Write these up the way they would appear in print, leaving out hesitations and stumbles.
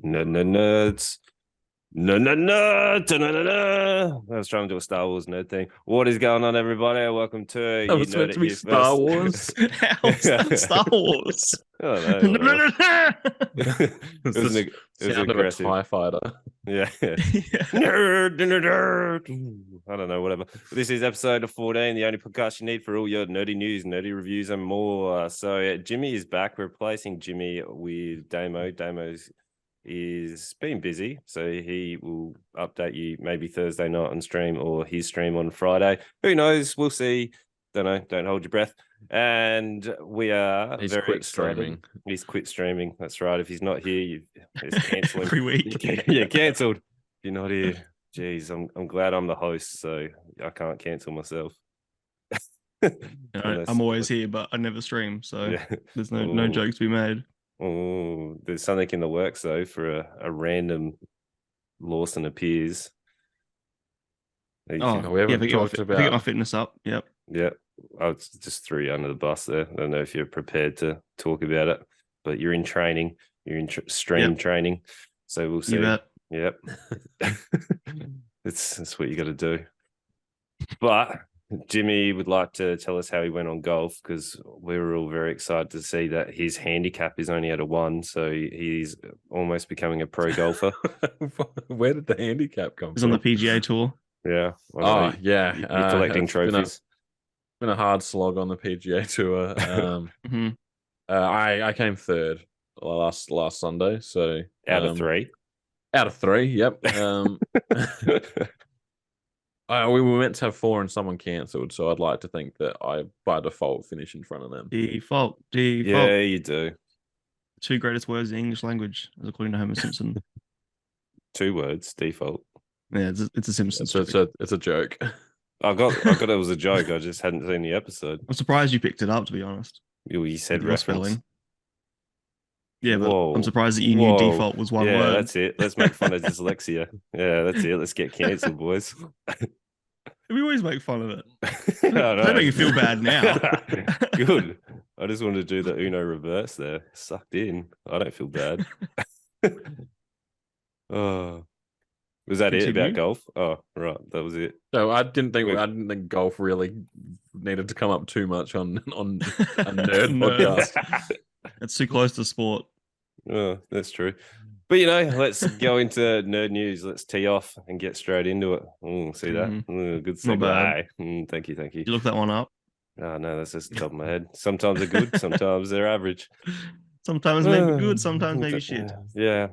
No, no, nerds. No, no, no. Da-na-na-na. I was trying to do a Star Wars nerd thing. What is going on, everybody? Welcome to That You was Nerd meant It to be Here Star First. Wars. How's that I Star Wars? don't know, whatever. It It's was the it was sound of a aggressive. TIE fighter. Yeah. Yeah. Nerd, nerd, nerd. I don't know, whatever. This is episode 14, the only podcast you need for all your nerdy news, nerdy reviews, and more. So Jimmy is back, replacing Jimmy with Damo. Damo's is been busy, so he will update you maybe Thursday night on stream or his stream on Friday. Who knows? We'll see. Don't know. Don't hold your breath. And we are He's very quit excited. streaming. He's quit streaming. That's right. If he's not here, it's canceling Every week. Yeah, cancelled. If you're not here, jeez, I'm glad I'm the host, so I can't cancel myself. I'm always here, but I never stream, so Yeah. there's no jokes to be made. Oh, there's something in the works though for a random Lawson appears. Oh, We yeah, haven't talked if I get my about. fitness up. Yep. Yeah, I just threw you under the bus there. I don't know if you're prepared to talk about it, but you're in training. You're in stream training, so we'll see. You bet. Yep, that's what you got to do. But Jimmy would like to tell us how he went on golf because we were all very excited to see that his handicap is only at a 1, so he's almost becoming a pro golfer. Where did the handicap come from? He's on the PGA tour. Yeah. Oh, yeah. You're collecting trophies. Been a hard slog on the PGA tour. I came third last Sunday, so out of 3. Out of 3, yep. We were meant to have 4 and someone cancelled, so I'd like to think that I, by default, finish in front of them. Default. Yeah, you do. 2 greatest words in the English language, as according to Homer Simpson. 2 words, default. Yeah, it's a Simpsons. It's a joke. I got it was a joke. I just hadn't seen the episode. I'm surprised you picked it up, to be honest. You said reference. Spelling. Yeah, but I'm surprised that you knew default was one word. Yeah, that's it. Let's make fun of dyslexia. Yeah, that's it. Let's get cancelled, boys. We always make fun of it. They make you feel bad now. Good. I just wanted to do the Uno reverse there. Sucked in. I don't feel bad. Oh. Was that it about golf? Oh, right. That was it. No, I didn't think golf really needed to come up too much on a nerd podcast. It's too close to sport. Oh, that's true. But let's go into nerd news. Let's tee off and get straight into it. See that? Good segue. Thank you. You look that one up? Oh no, that's just the top of my head. Sometimes they're good, sometimes they're average. Sometimes maybe good, sometimes maybe shit. Yeah.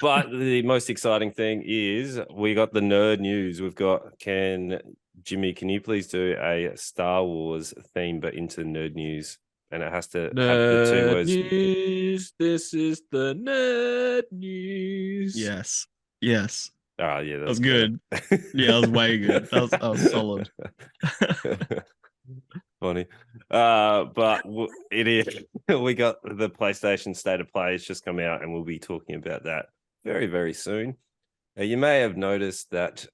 But the most exciting thing is we got the nerd news. We've got Jimmy, can you please do a Star Wars theme but into nerd news? And it has to have the 2 words. News. This is the nerd news. Yes. Oh yeah, that was good. Yeah, that was way good. That was solid. Funny. But it is. We got the PlayStation State of Play. It's just come out, and we'll be talking about that very, very soon. You may have noticed that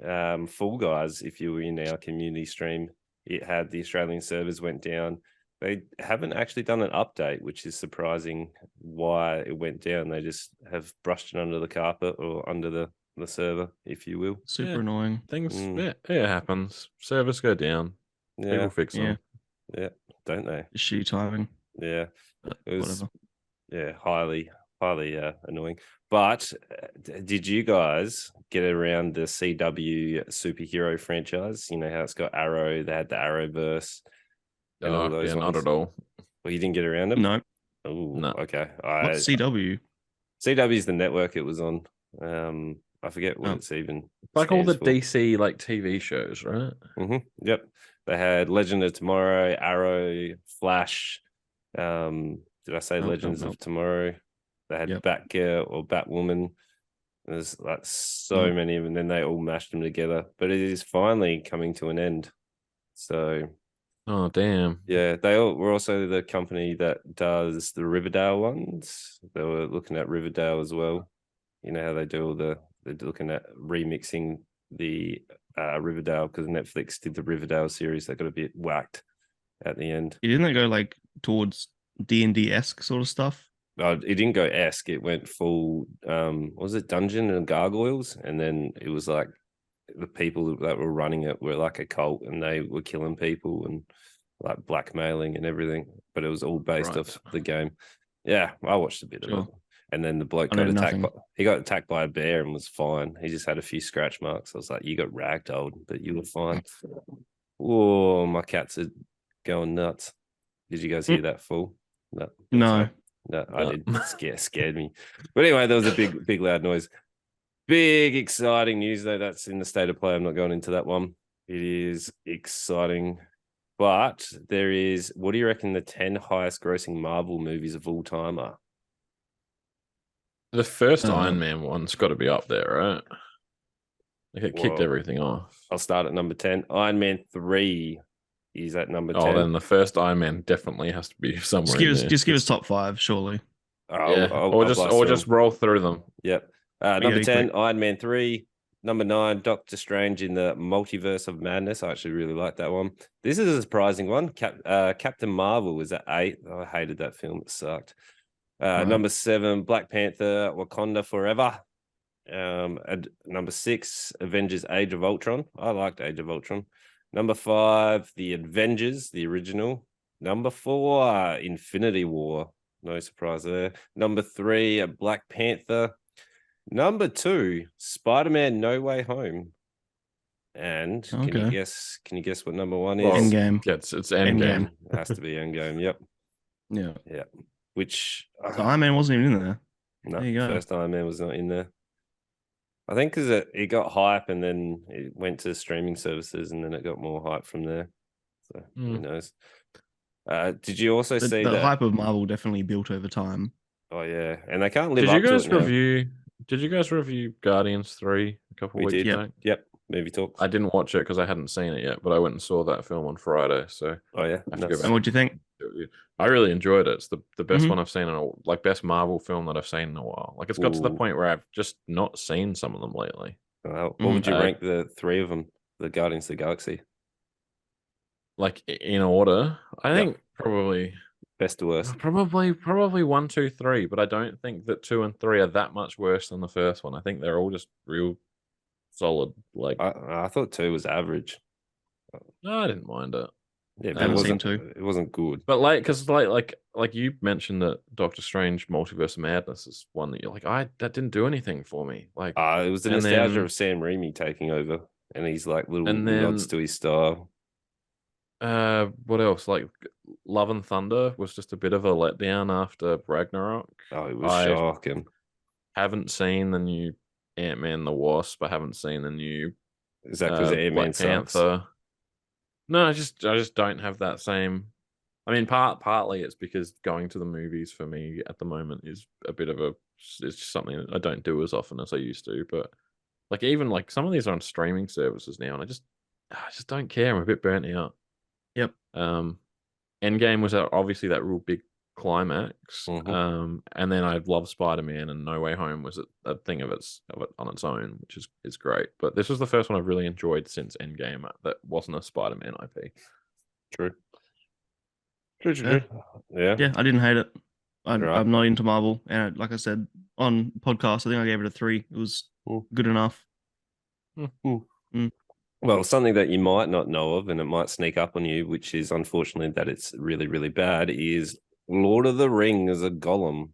Fall Guys, if you were in our community stream, it had the Australian servers went down. They haven't actually done an update, which is surprising why it went down. They just have brushed it under the carpet or under the server, if you will. Super annoying. Things, it happens. Servers go down. Yeah. People fix them. Yeah, don't they? Shitty timing. Yeah. It was, whatever. Yeah, highly annoying. But did you guys get around the CW superhero franchise? You know how it's got Arrow, they had the Arrowverse. Not at all. Well, you didn't get around them? No. Oh, no. Okay. What's CW? CW is the network it was on. I forget what it's even. Like all the DC TV shows, right? Yep. They had Legend of Tomorrow, Arrow, Flash. Did I say Legends of Tomorrow? They had Batgirl or Batwoman. There's like so many of them. And then they all mashed them together. But it is finally coming to an end. So. Oh, damn. Yeah, they were also the company that does the Riverdale ones. They were looking at Riverdale as well. You know how they do all they're looking at remixing the Riverdale because Netflix did the Riverdale series. They got a bit whacked at the end. Didn't they go like towards D&D-esque sort of stuff? it didn't go esque. It went full. What was it Dungeon and Gargoyles? And then it was like the people that were running it were like a cult, and they were killing people and like blackmailing and everything. But it was all based off the game. Yeah, I watched a bit of it. And then the bloke got attacked. He got attacked by a bear and was fine. He just had a few scratch marks. I was like, "You got ragdolled, but you were fine." Oh, my cats are going nuts. Did you guys hear that? Full? No. No, I did. Scared me. But anyway, there was a big loud noise. Big exciting news though. That's in the state of play. I'm not going into that one. It is exciting. But there is, what do you reckon the 10 highest grossing Marvel movies of all time are? The first Iron Man one's got to be up there, right? Like it kicked everything off. I'll start at number 10. Iron Man 3 is at number 10. Oh, then the first Iron Man definitely has to be somewhere. Just give us top 5, surely. Or just roll through them. Yep. Number 10, Iron Man 3. Number 9, Doctor Strange in the Multiverse of Madness. I actually really like that one. This is a surprising one. Captain Marvel was at 8. Oh, I hated that film. It sucked. Number 7, Black Panther, Wakanda Forever. And number 6, Avengers Age of Ultron. I liked Age of Ultron. Number 5, The Avengers, the original. Number 4, Infinity War. No surprise there. Number 3, Black Panther. Number 2, Spider-Man No Way Home. And can you guess what number 1 is? Endgame. It's Endgame. It has to be Endgame. Yep. Yeah. Which so Iron Man wasn't even in there. No, there you go. First Iron Man was not in there. I think because it got hype and then it went to streaming services and then it got more hype from there. So who knows? Did you also see the hype of Marvel definitely built over time? Oh yeah, and they can't live up to it now. Did you guys review Guardians 3 a couple of weeks back? Yep. Movie talk. I didn't watch it because I hadn't seen it yet, but I went and saw that film on Friday. So yeah. And what'd you think? I really enjoyed it. It's the best one I've seen in best Marvel film that I've seen in a while. Like it's got to the point where I've just not seen some of them lately. What would you rank the 3 of them? The Guardians of the Galaxy. Like in order, I think probably best to worst. Probably 1, 2, 3. But I don't think that 2 and 3 are that much worse than the first one. I think they're all just real solid. Like I thought 2 was average. No, I didn't mind it. Yeah, but it wasn't good. But because like you mentioned that Doctor Strange Multiverse of Madness is one that you're like, that didn't do anything for me. Like it was the nostalgia of Sam Raimi taking over, and he's like little nods to his style. What else? Like Love and Thunder was just a bit of a letdown after Ragnarok. Oh, it was shocking. Haven't seen the new Ant-Man the Wasp. I haven't seen the new. Is that because Ant-Man Panther? No, I just don't have that same. I mean, partly it's because going to the movies for me at the moment is a bit of it's just something that I don't do as often as I used to. But even some of these are on streaming services now, and I just don't care. I'm a bit burnt out. Yep. Endgame was obviously that real big climax. And then I love Spider-Man, and No Way Home was a thing of it on its own, which is great. But this was the first one I've really enjoyed since Endgame that wasn't a Spider-Man IP. True. Yeah, I didn't hate it. I'm not into Marvel, and like I said on podcast, I think I gave it a 3. It was good enough. Well, something that you might not know of, and it might sneak up on you, which is unfortunately that it's really, really bad, is Lord of the Rings, a Gollum.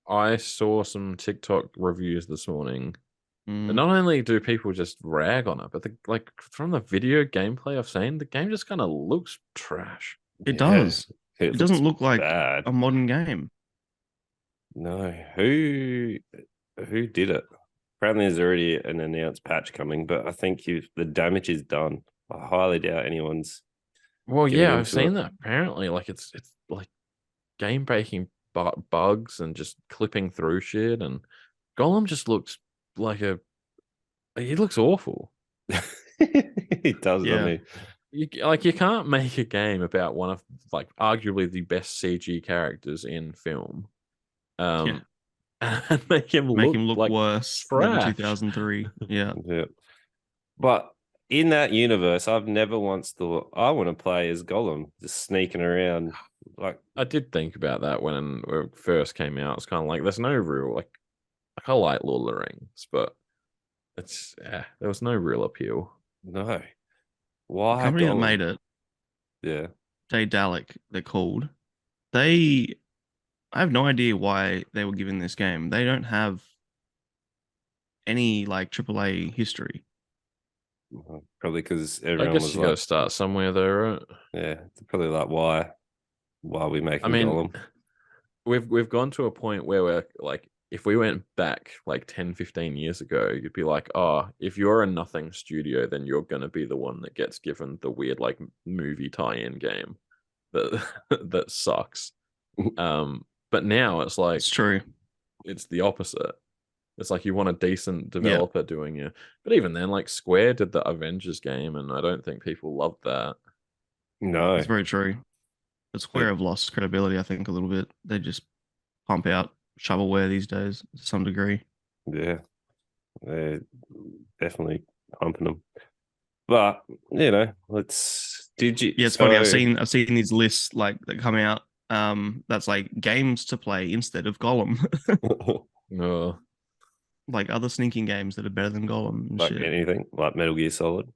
I saw some TikTok reviews this morning. And not only do people just rag on it, but from the video gameplay I've seen, the game just kind of looks trash. It does. It doesn't look like a modern game. No. Who did it? Apparently there's already an announced patch coming, but I think the damage is done. I highly doubt anyone's. Well, yeah, I've seen that. Apparently, it's like game breaking bugs and just clipping through shit, and Gollum just looks he looks awful. He does, doesn't he? You can't make a game about one of arguably the best CG characters in film. And make him look worse than 2003. Yeah. But in that universe, I've never once thought I want to play as Gollum, just sneaking around. Like, I did think about that when it first came out. It's kind of like there's no real like I like Lord of the Rings, but there was no real appeal. no, The why company that Gollum? made it, Yeah, Daedalic, they're called. I have no idea why they were given this game. They don't have any like AAA history. probably because I everyone guess was you got to like, start somewhere, though, right? yeah, probably like, why are we I making mean, Gollum? we've gone to a point where we're like, if we went back like 10, 15 years ago, you'd be like, oh, if you're a nothing studio, then you're going to be the one that gets given the weird like movie tie-in game that that sucks. But now it's like It's true. it's the opposite. It's like you want a decent Yeah. developer doing it. But even then, like Square did the Avengers game, and I don't think people loved that. No, It's very true. But Square have lost credibility, I think, a little bit. They just pump out shovelware these days to some degree. yeah, they're definitely pumping them. But you know, Did you? Yeah, it's funny. I've seen these lists like that come out. That's like games to play instead of Gollum. No, Like other sneaking games that are better than Gollum and like shit. anything, like Metal Gear Solid.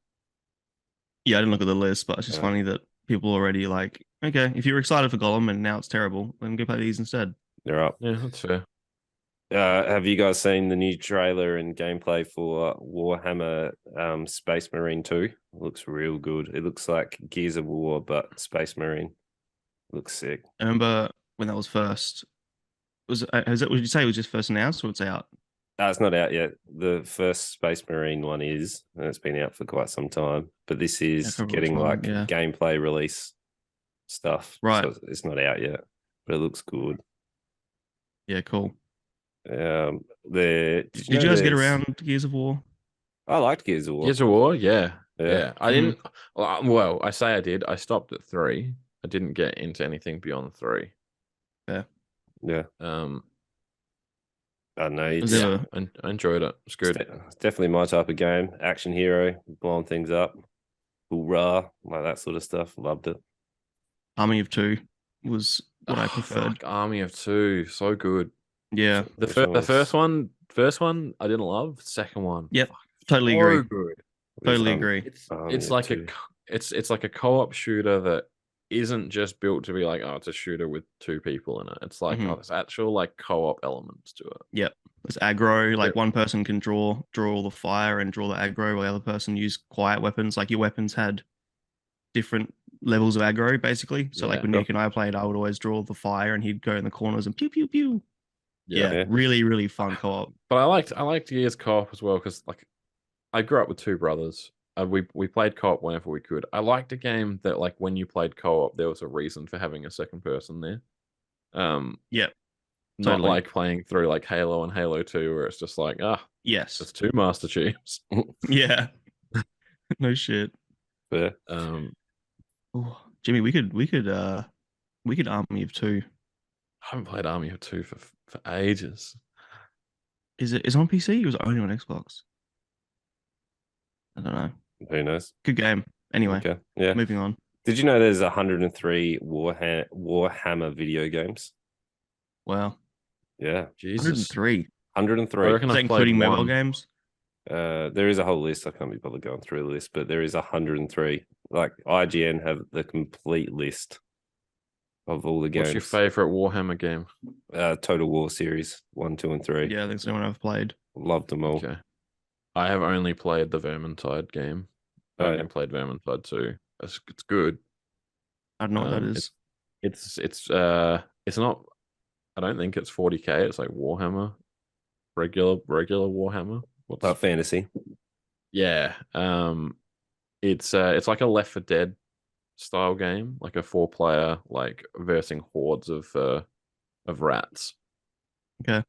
Yeah, I didn't look at the list, but it's just Yeah. funny that people already like, okay, if you're excited for Gollum and now it's terrible, then go play these instead. They're up. yeah, that's fair. Have you guys seen the new trailer and gameplay for Warhammer Space Marine 2? It looks real good. It looks like Gears of War, but Space Marine. Looks sick. I remember when that was first. Would you say it was just first announced or it's out? It's not out yet. The first Space Marine one is, and it's been out for quite some time. But this is can't remember getting which one, like yeah. gameplay release stuff. Right. So it's not out yet, but it looks good. Yeah, cool. Did Did you guys get around to Gears of War? I liked Gears of War. Gears of War, yeah. Yeah. I didn't. Well, I say I did. I stopped at 3. I didn't get into anything beyond 3. Yeah. Yeah. I don't know. Was It's, there I enjoyed it. It's good. It's definitely my type of game. Action hero, blowing things up, hoorah, like that sort of stuff. Loved it. Army of Two was what I preferred. Fuck, Army of Two, so good. Yeah, The Which one was- first one I didn't love. Second one, Yep, fuck, totally so agree. good. Totally Um, agree. Army It's of like Two. it's like a co-op shooter that isn't just built to be like, oh, it's a shooter with 2 people in it. It's like, oh, there's actual like co-op elements to it. Yep. It's aggro. Like Yep. one person can draw all the fire and draw the aggro, while the other person use quiet weapons. Like your weapons had different levels of aggro, basically. So like Yeah. when Nick and I played, I would always draw the fire, and he'd go in the corners and pew pew pew. Yeah, Yeah. really really fun co-op. But I liked Gears co-op as well because like I grew up with 2 brothers. We played co-op whenever we could. I liked a game that like when you played co-op, there was a reason for having a second person there. Yep. Not Totally. like playing through like Halo and Halo 2 where it's just like, Yes. there's 2 Master Chiefs. Yeah. No shit. Yeah. Oh, Jimmy, we could Army of Two. I haven't played Army of 2 for ages. Is it on PC or is it only on Xbox? I don't know. Who knows? Good game. Anyway, Okay. Yeah. moving on. Did you know there's 103 Warhammer video games? Wow. Yeah. Jesus. 103. 103. I reckon Is that I've played including mobile one. games? There is a whole list. I can't be bothered going through the list, but there is 103. Like IGN have the complete list of all the games. What's your favorite Warhammer game? Total War series 1, 2, and 3. Yeah, I think it's the one I've played. Loved them all. Okay. I have only played the Vermintide game. I Oh, haven't yeah. played Vermintide 2. It's good. I don't know what that is. It's not. I don't think it's 40K. It's like Warhammer, regular Warhammer. What's Fantasy. Yeah. It's like a Left 4 Dead style game, like a 4-player, like versing hordes of rats. Okay.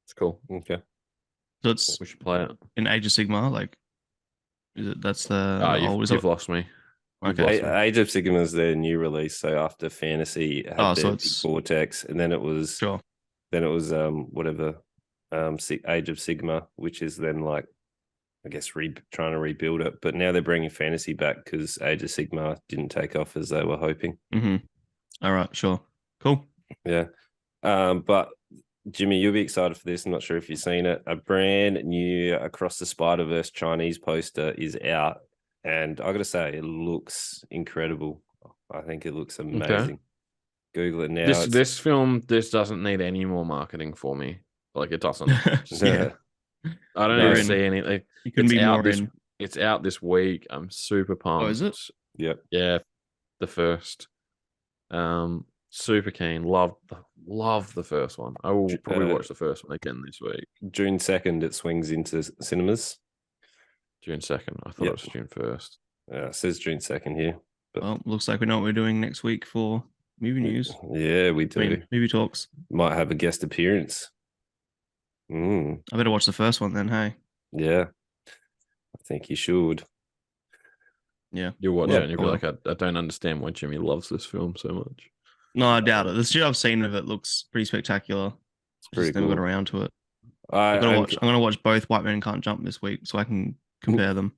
It's cool. Okay. So it's We should play it. in Age of Sigma, like is it that's the You've lost me. You've Okay. lost me. Age of Sigma is their new release. So after Fantasy had Oh, their so big it's- Vortex, and then it was sure. whatever Age of Sigma, which is then like I guess trying to rebuild it. But now they're bringing fantasy back because Age of Sigmar didn't take off as they were hoping. All right, sure, cool. Yeah. But Jimmy, you'll be excited for this. I'm not sure if you've seen it. A brand new Across the Spider-Verse Chinese poster is out, and I got to say, it looks incredible. I think it looks amazing. Okay. Google it now. This film doesn't need any more marketing for me. Like it doesn't. Yeah, I don't You're even in. see anything. you couldn't be more in. It's out this week. I'm super pumped. Oh, is it? Yep. Yeah, the first. Super keen. Love the first one. I will probably watch the first one again this week. June 2nd, it swings into cinemas. June 2nd. I thought it was June 1st. It says June 2nd here. But Well, looks like we know what we're doing next week for movie news. Yeah, we do. Movie talks. Might have a guest appearance. I better watch the first one then, hey? Yeah. I think you should. Yeah. You'll watch it and you'll be well. like, I don't understand why Jimmy loves this film so much. No, I doubt it. The shit I've seen of it looks pretty spectacular. It's pretty Just never cool. got around to it. I'm I'm gonna watch both White Men Can't Jump this week so I can compare them.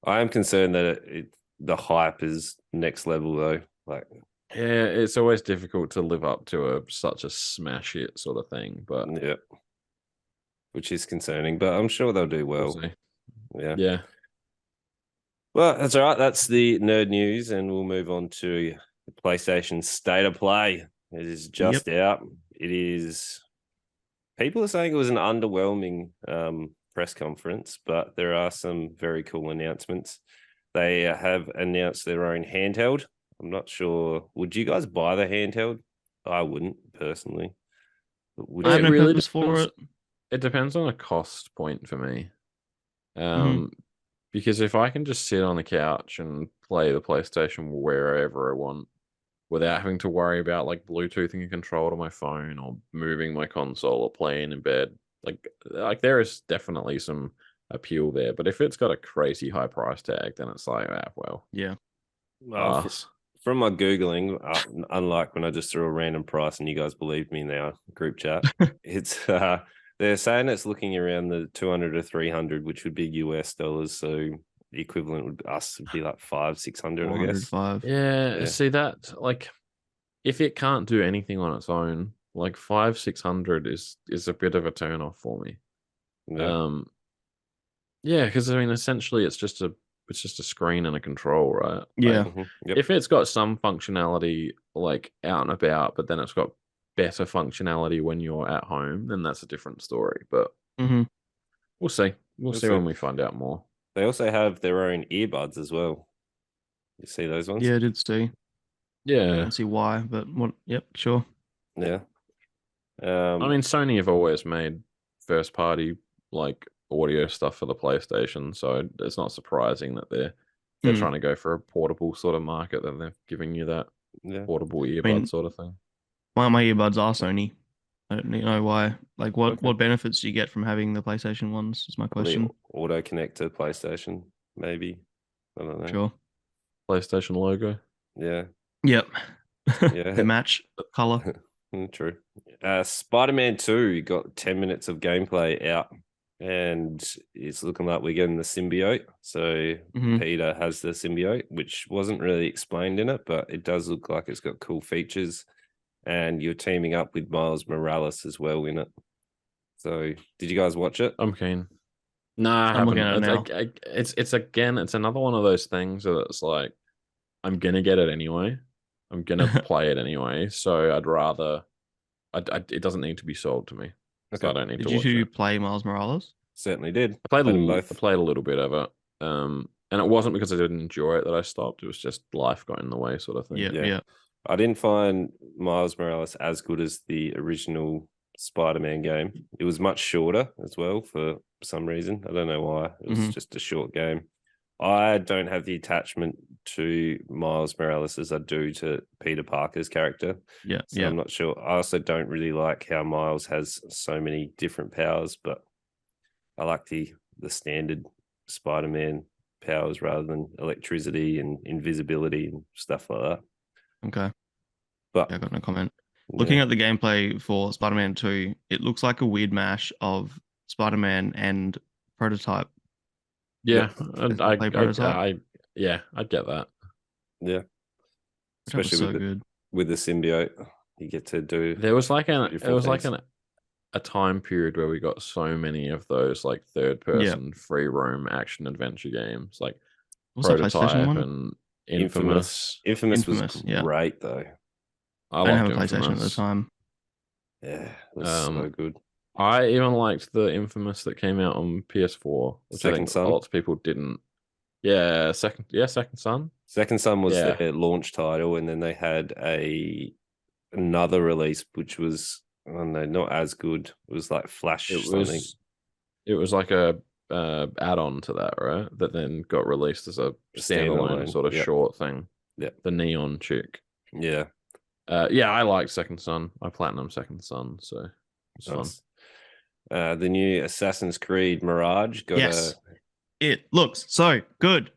I am concerned that the hype is next level though. Like, Yeah, it's always difficult to live up to such a smash hit sort of thing, but yeah, which is concerning. But I'm sure they'll do well. we'll see. Yeah. Well, that's all right. That's the nerd news, and we'll move on to the PlayStation State of Play. It is just out. It is. People are saying it was an underwhelming press conference, but there are some very cool announcements. They have announced their own handheld. I'm not sure. Would you guys buy the handheld? I wouldn't personally. But would I have you? no really purpose for it. It depends on a cost point for me. Because if I can just sit on the couch and play the PlayStation wherever I want without having to worry about like Bluetoothing a controller to my phone or moving my console or playing in bed, like there is definitely some appeal there. But if it's got a crazy high price tag, then it's like, well, Yeah. Well, from my Googling, unlike when I just threw a random price and you guys believed me in our group chat, it's they're saying it's looking around the 200 to 300, which would be US dollars. So the equivalent would be like 500-600, I guess. 405. yeah. See that, like, if it can't do anything on its own, like 500-600 is a bit of a turn off for me. Yeah. Because I mean, essentially, it's just a screen and a control, right? Yeah. Like, Yep. if it's got some functionality like out and about, but then it's got better functionality when you're at home, then that's a different story. But we'll see. We'll see when we find out more. They also have their own earbuds as well. You see those ones? Yeah, I did see. I Yeah. don't see why, but what? Yep, sure. Yeah. I mean, Sony have always made first party like audio stuff for the PlayStation, so it's not surprising that they're trying to go for a portable sort of market, that they're giving you that portable earbud sort of thing. Why my earbuds are Sony? I don't know why. Like, what benefits do you get from having the PlayStation ones? Is my question. Auto connect to PlayStation, maybe. I don't know. Sure. PlayStation logo. Yeah. Yep. Yeah. They match color. True. Spider-Man 2 got 10 minutes of gameplay out, and it's looking like we're getting the symbiote. So Peter has the symbiote, which wasn't really explained in it, but it does look like it's got cool features. And you're teaming up with Miles Morales as well in it. So, did you guys watch it? I'm keen. No, I I'm looking haven't. at it now. It's another one of those things that it's like, I'm gonna get it anyway. I'm gonna play it anyway. So I'd rather. It doesn't need to be sold to me. So I don't need to watch it. Did you play Miles Morales? Certainly did. I played them both. I played a little bit of it. And it wasn't because I didn't enjoy it that I stopped. It was just life got in the way, sort of thing. Yeah. I didn't find Miles Morales as good as the original Spider-Man game. It was much shorter as well for some reason. I don't know why. It was just a short game. I don't have the attachment to Miles Morales as I do to Peter Parker's character. Yeah. So I'm not sure. I also don't really like how Miles has so many different powers, but I like the standard Spider-Man powers rather than electricity and invisibility and stuff like that. Okay. But I got no comment. Looking at the gameplay for Spider-Man 2, it looks like a weird mash of Spider-Man and Prototype. Yeah, play prototype. I get that. Yeah, That was especially so good. with the symbiote, you get to do. There was like beautiful things. a time period where we got so many of those like third person free roam action adventure games, like What's that PlayStation Prototype one? and Infamous. Infamous was yeah. great though. I I didn't have loved a PlayStation at the Infamous. time. Yeah, it was so good. I even liked the Infamous that came out on PS4, which I Second think Son? lots of people didn't. Yeah, Second Son. Second Son was Yeah. their launch title, and then they had another release which was, I don't know, not as good. It was like Flash something. It was like a add-on to that, right? That then got released as a standalone sort of short thing. Yeah, the Neon chick. Yeah, yeah, I liked Second Son. I platinum Second Son, so it's nice. fun. The new Assassin's Creed Mirage got It looks so good.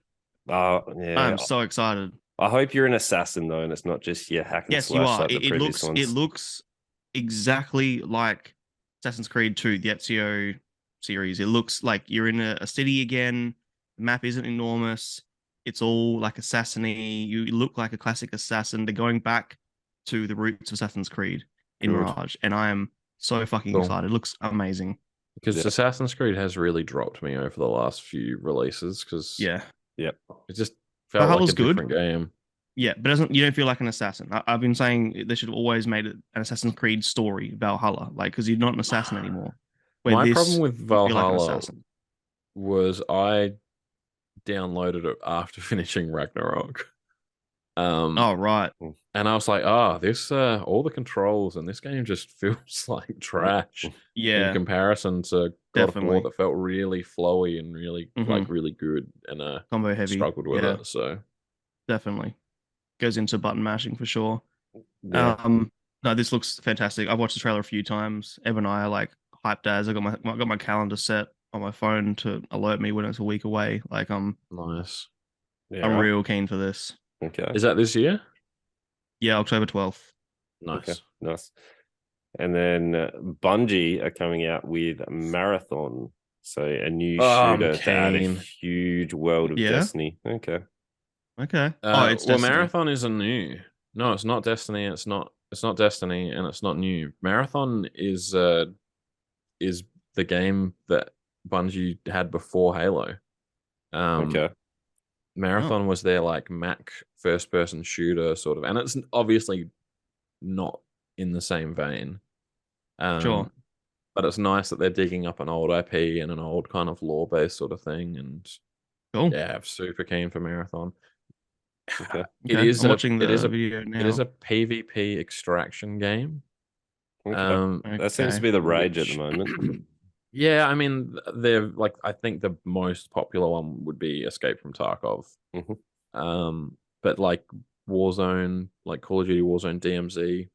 Oh yeah, I'm so excited. I hope you're an assassin though, and it's not just your hack and Yes, slash you are. like the previous ones. It looks exactly like Assassin's Creed 2, the Ezio series. It looks like you're in a city again. The map isn't enormous. It's all like assassin-y. You look like a classic assassin. They're going back to the roots of Assassin's Creed in Mirage, and I am so fucking excited. It looks amazing. Because Assassin's Creed has really dropped me over the last few releases. Because Yep, it just felt like a different game. Yeah, but you don't feel like an assassin. I've been saying they should have always made it an Assassin's Creed story, Valhalla, like because you're not an assassin anymore. My problem with Valhalla like was I downloaded it after finishing Ragnarok. Oh right. And I was like, this all the controls in this game just feels like trash. Yeah. In comparison to God of War that felt really flowy and really like really good, and combo heavy. Struggled with it. So definitely goes into button mashing for sure. Yeah. No, this looks fantastic. I've watched the trailer a few times. Ev and I are like hyped as. I got my calendar set on my phone to alert me when it's a week away. Like nice. Yeah, I'm real keen for this. Okay. Is that this year? Yeah, October 12th. Nice. Okay, nice. And then Bungie are coming out with Marathon. So a new shooter to add a huge world of Destiny. Okay. Okay. It's Destiny. Marathon is a new. No, it's not Destiny. It's not Destiny, and it's not new. Marathon is the game that Bungie had before Halo. Okay. Marathon was their like Mac first person shooter sort of, and it's obviously not in the same vein. Sure. But it's nice that they're digging up an old IP and an old kind of lore based sort of thing. And yeah, I'm super keen for Marathon. Okay. It is watching the video now. It is a PvP extraction game. Okay. That seems to be the rage at the moment. Yeah, I mean, they're like, I think the most popular one would be Escape from Tarkov. But like Warzone, like Call of Duty Warzone DMZ,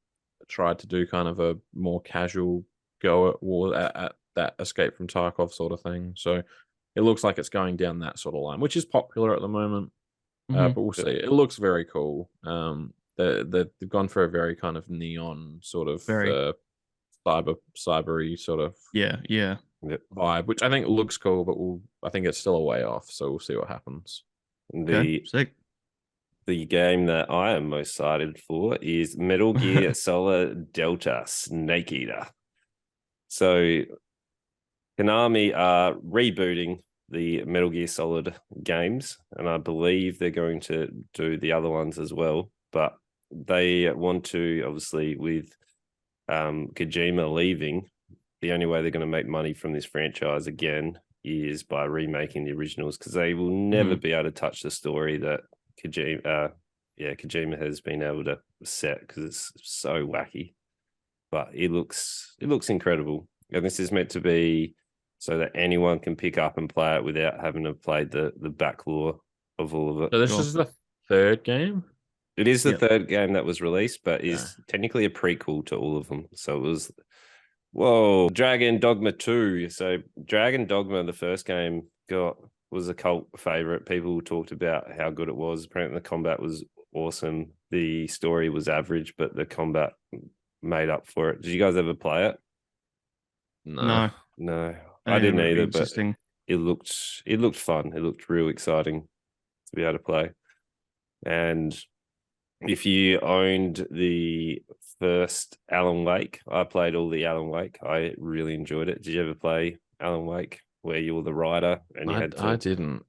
tried to do kind of a more casual go at that Escape from Tarkov sort of thing. So it looks like it's going down that sort of line, which is popular at the moment. But we'll see. It looks very cool. They've gone for a very kind of neon sort of cybery sort of vibe, which I think looks cool, but I think it's still a way off. So we'll see what happens. The game that I am most excited for is Metal Gear Solid Delta Snake Eater. So Konami are rebooting the Metal Gear Solid games, and I believe they're going to do the other ones as well. But they want to, obviously, with Kojima leaving, the only way they're going to make money from this franchise again is by remaking the originals, because they will never be able to touch the story that Kojima has been able to set, because it's so wacky. But it looks incredible, and this is meant to be so that anyone can pick up and play it without having to play the back lore of all of it. So this is the third game? It is the third game that was released, but is technically a prequel to all of them. So it was, Dragon Dogma 2. So Dragon Dogma, the first game, was a cult favorite. People talked about how good it was. Apparently the combat was awesome. The story was average, but the combat made up for it. Did you guys ever play it? No. I didn't either, it looked fun. It looked real exciting to be able to play. And if you owned the first Alan Wake, I played all the Alan Wake. I really enjoyed it. Did you ever play Alan Wake, where you were the rider and you had to? I didn't.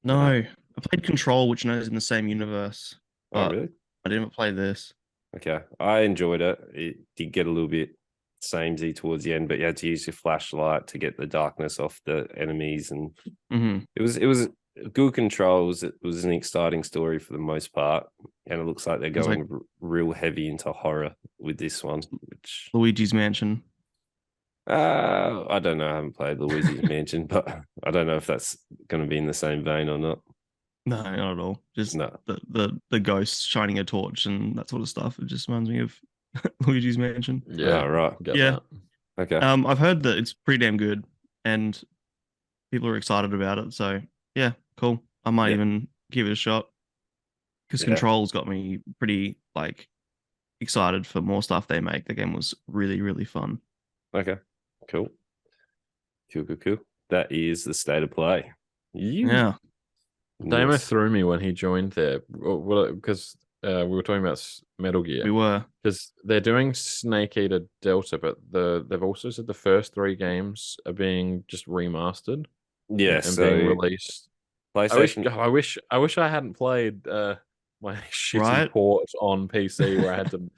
No, I played Control, which I know is in the same universe, Oh, but really? I didn't play this. Okay, I enjoyed it. It did get a little bit samey towards the end, but you had to use your flashlight to get the darkness off the enemies, and it was good controls. It was an exciting story for the most part, and it looks like they're was going real heavy into horror with this one. Which Luigi's Mansion. I don't know. I haven't played Luigi's Mansion, but I don't know if that's going to be in the same vein or not. No, not at all. Just No. the ghost shining a torch and that sort of stuff. It just reminds me of Luigi's Mansion. Yeah, Oh, right. Get Yeah. that. Okay. I've heard that it's pretty damn good, and people are excited about it. So yeah, cool. I might Yeah. even give it a shot because Yeah. Control's got me pretty like excited for more stuff they make. The game was really, really fun. Okay. Cool. Cool. That is the state of play. Yeah. Damo Nice. threw me when he joined there because we were talking about Metal Gear. We were. Because they're doing Snake Eater Delta, but they've also said the first 3 games are being just remastered Yeah, and so being released. PlayStation. I wish I hadn't played my shitty Right? port on PC where I had to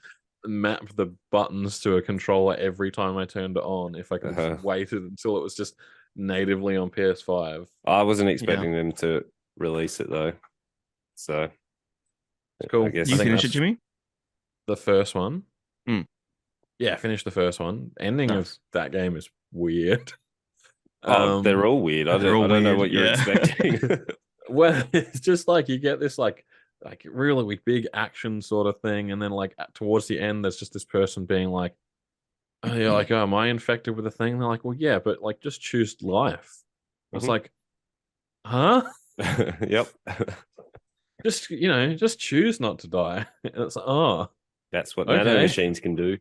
map the buttons to a controller every time I turned it on. If I could have waited until it was just natively on PS5. I wasn't expecting them to release it though, so It's cool. I guess You think finished it, that's Jimmy? The first one. Mm. Yeah, finished the first one. Ending of Nice. that game is weird. they're all weird. I they're all don't know weird, what you're yeah. expecting. Well, it's just like you get this like really big action sort of thing, and then like towards the end, there's just this person being like, "Oh yeah, like am I infected with a thing?" And they're like, "Well, yeah, but like just choose life." It's Mhm. like, huh? Yep. Just just choose not to die. And it's like, oh, That's what Okay. nano machines can do.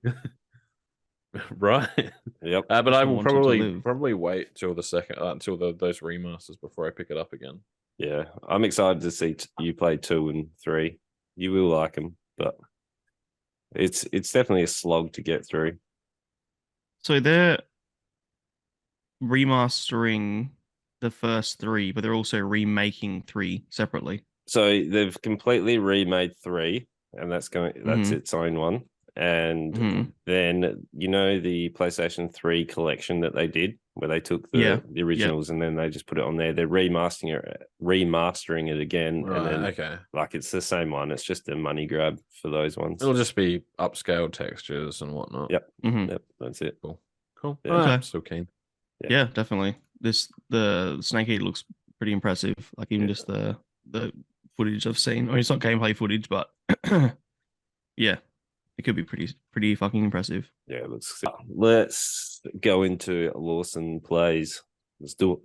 right. Yep. But Just I will wanting to live. probably wait till the second until those remasters before I pick it up again. Yeah, I'm excited to see you play 2 and 3. You will like them, but it's definitely a slog to get through. So they're remastering the first 3, but they're also remaking 3 separately. So they've completely remade 3, and that's Mhm. its own one. And Mhm. then the PlayStation 3 collection that they did, where they took the originals and then they just put it on there. They're remastering it again, and then okay. like it's the same one. It's just a money grab for those ones. It'll just be upscale textures and whatnot. Yep. Mhm. Yep, that's it. Cool. Yeah. I'm Okay. still keen. Yeah, definitely. The Snake Eater looks pretty impressive. Like even Yeah. just the footage I've seen. I mean, it's not gameplay footage, but yeah, it could be pretty fucking impressive. Yeah, it looks sick. Let's go into Lawson plays. Let's do it.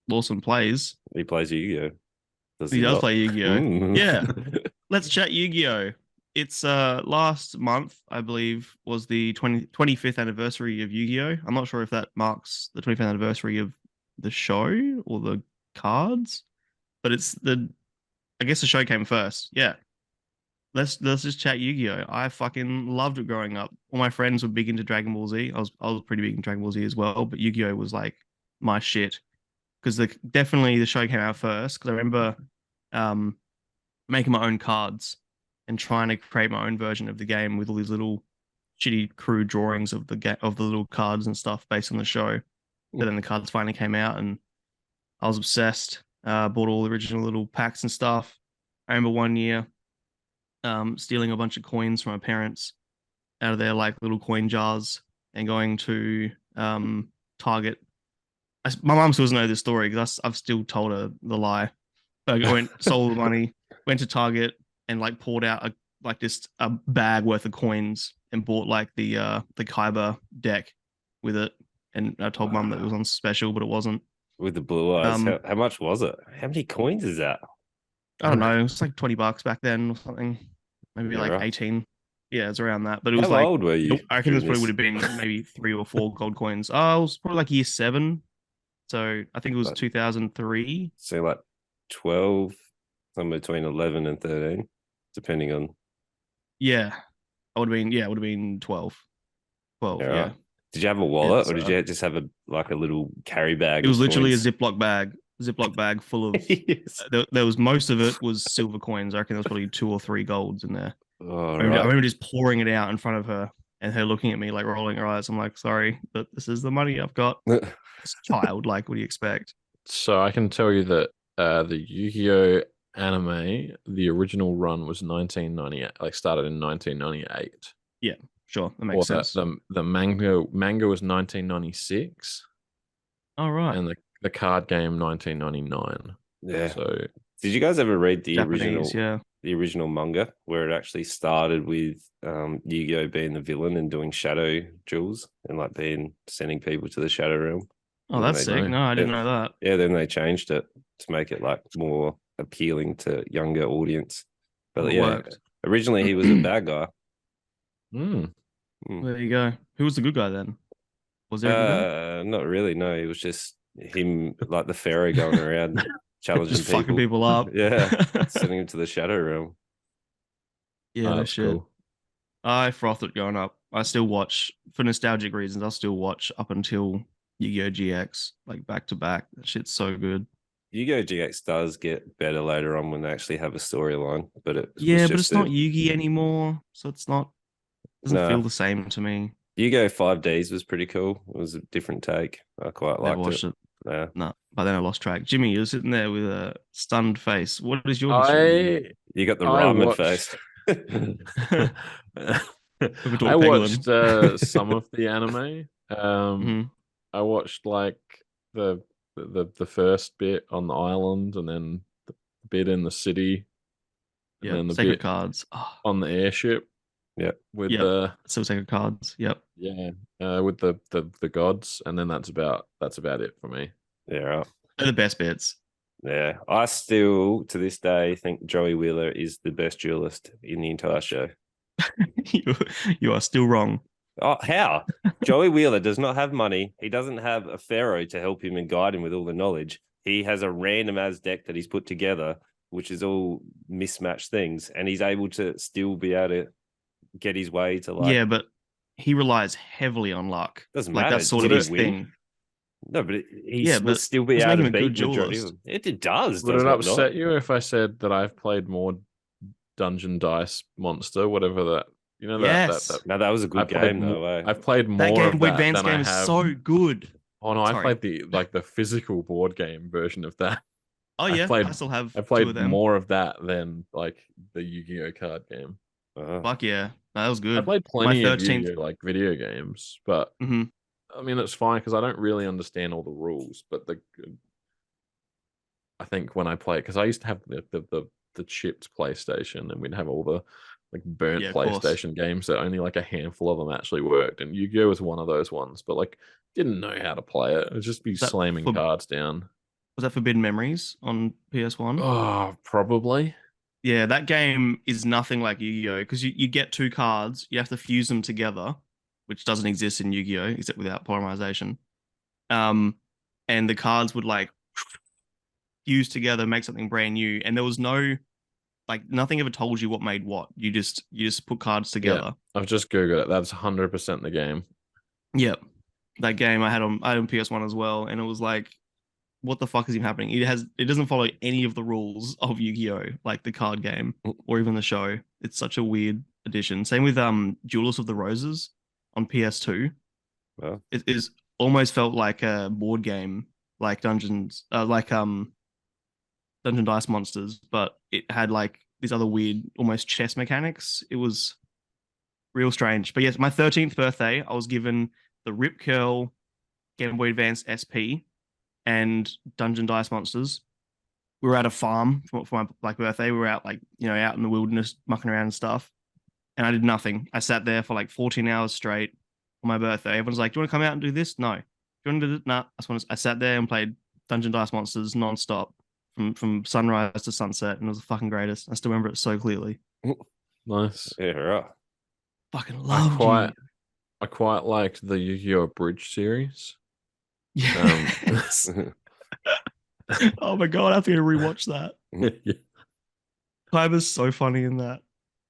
Lawson plays. He plays Yu-Gi-Oh. He does play Yu-Gi-Oh. Mm. Yeah. Let's chat Yu-Gi-Oh. It's last month, I believe, was the 25th anniversary of Yu-Gi-Oh. I'm not sure if that marks the 25th anniversary of the show or the cards, but I guess the show came first. Yeah. Let's just chat Yu-Gi-Oh. I fucking loved it growing up. All my friends were big into Dragon Ball Z. I was pretty big in Dragon Ball Z as well, but Yu-Gi-Oh was like my shit because definitely the show came out first. Because I remember making my own cards and trying to create my own version of the game with all these little shitty crude drawings of the little cards and stuff based on the show. But then the cards finally came out and I was obsessed. Bought all the original little packs and stuff. I remember one year stealing a bunch of coins from my parents out of their like little coin jars and going to Target. My mum still doesn't know this story because I've still told her the lie. I went, sold the money, went to Target and like poured out just a bag worth of coins and bought like the Kyber deck with it. And I told mum that it was on special, but it wasn't. With the blue eyes. How much was it? How many coins is that? I don't know. It was like $20 back then or something. Maybe like 18. Yeah, it's around that. But it was How like, old were you? I reckon this during probably would have been maybe 3 or 4 gold coins. I was probably like year 7. So I think it was But- 2003. So like 12, somewhere between 11 and 13, depending on. Yeah, I would have been. Yeah, it would have been 12. 12. Yeah, Yeah. right. Did you have a wallet, or did It's, you just have a little carry bag? It was of literally coins? a Ziploc bag full of. Yes. There was most of it was silver coins. I reckon there was probably 2 or 3 golds in there. All I right. remember just pouring it out in front of her and her looking at me like rolling her eyes. I'm like, sorry, but this is the money I've got. It's child, like, what do you expect? So I can tell you that the Yu-Gi-Oh anime, the original run was 1998, like started in 1998. Yeah, sure, that Or makes sense. the manga was 1996, All right, and the card game 1999. Yeah. So Did you guys ever read the Japanese, yeah. original manga where it actually started with Yu-Gi-Oh being the villain and doing shadow jewels and like sending people to the shadow realm? Oh, And that's they- sick. No, I didn't know that. Yeah, then they changed it to make it like more appealing to younger audience. But It yeah, worked. originally he was a bad guy. mm, There you go. Who was the good guy then? Was there a good guy? Not really. No, it was just him, like the pharaoh, going around challenging Just fucking people up. Yeah, sending him to the shadow realm. Yeah, no that's shit. cool. I frothed it growing up. I still watch for nostalgic reasons. I'll still watch up until Yu-Gi-Oh GX, like back to back. That shit's so good. Yu-Gi-Oh! GX does get better later on when they actually have a storyline, but it was Yeah, but just it's not Yu-Gi anymore, so it's not doesn't No. feel the same to me. Yu-Gi-Oh! 5Ds was pretty cool. It was a different take. I quite Never liked watched it. it. Yeah. No, but then I lost track. Jimmy, you're sitting there with a stunned face. What is your history? You got the I ramen watched- face. I watched some of the anime. Mhm. I watched like the first bit on the island, and then the bit in the city, and Yep, then the Sacred bit Cards. Oh, on the airship. Yep. With Yep. the still Sacred Cards. Yep. with the gods, and then that's about it for me. Yeah, right. They're the best bits. Yeah. I still, to this day, think Joey Wheeler is the best duelist in the entire show. You are still wrong. Oh, how? Joey Wheeler does not have money. He doesn't have a pharaoh to help him and guide him with all the knowledge. He has a random as deck that he's put together, which is all mismatched things, and he's able to still be able to get his way to like. Yeah, but he relies heavily on luck. Doesn't Like matter. that's sort of Did he his win? thing. No, but he Yeah, will but still be doesn't able make to him a good beat majority of duelist. them. It does. Would does it not upset you if I said that I've played more Dungeon Dice Monster, whatever that Yes. No, that was a good game though. Eh? I've played more That Game of Boy that Advance than I game is have. so good. Oh no, I Sorry. played the physical board game version of that. Oh I yeah, played- I still have I 2 played of them. more of that than like the Yu-Gi-Oh card game. Fuck yeah, that was good. I played My plenty of 13th Yu-Gi-Oh like video games, but Mhm. I mean it's fine because I don't really understand all the rules. But I think when I play it, because I used to have the chipped PlayStation, and we'd have all the like burnt Yeah, of course. PlayStation games that only like a handful of them actually worked, and Yu-Gi-Oh was one of those ones. But like didn't know how to play it. It would just be that slamming for- cards down. Was that Forbidden Memories on PS1? Oh, probably. Yeah, that game is nothing like Yu-Gi-Oh because you get 2 cards, you have to fuse them together, which doesn't exist in Yu-Gi-Oh except without polymerization. And the cards would like fuse together, make something brand new, and there was no like nothing ever told you what made what. You just put cards together. I've just googled it. That's 100% the game. Yep. That game I had on PS1 as well, and it was like, what the fuck is even happening? It doesn't follow any of the rules of Yu-Gi-Oh, like the card game or even the show. It's such a weird addition. Same with Jewelers of the Roses on PS2. Well, It is almost felt like a board game, like Dungeon Dice Monsters, but it had like these other weird, almost chess mechanics. It was real strange. But yes, my 13th birthday, I was given the Rip Curl Game Boy Advance SP and Dungeon Dice Monsters. We were at a farm for my like birthday. We were out like out in the wilderness mucking around and stuff. And I did nothing. I sat there for like 14 hours straight on my birthday. Everyone's like, "Do you want to come out and do this?" No. "Do you want to do this?" Nah. I sat there and played Dungeon Dice Monsters nonstop from sunrise to sunset, and it was the fucking greatest. I still remember it so clearly. Nice. yeah, right. Fucking love I quite liked the Yu-Gi-Oh! Bridge series. Yes. Oh my god, I have to rewatch that. Yeah. Kyber's so funny in that.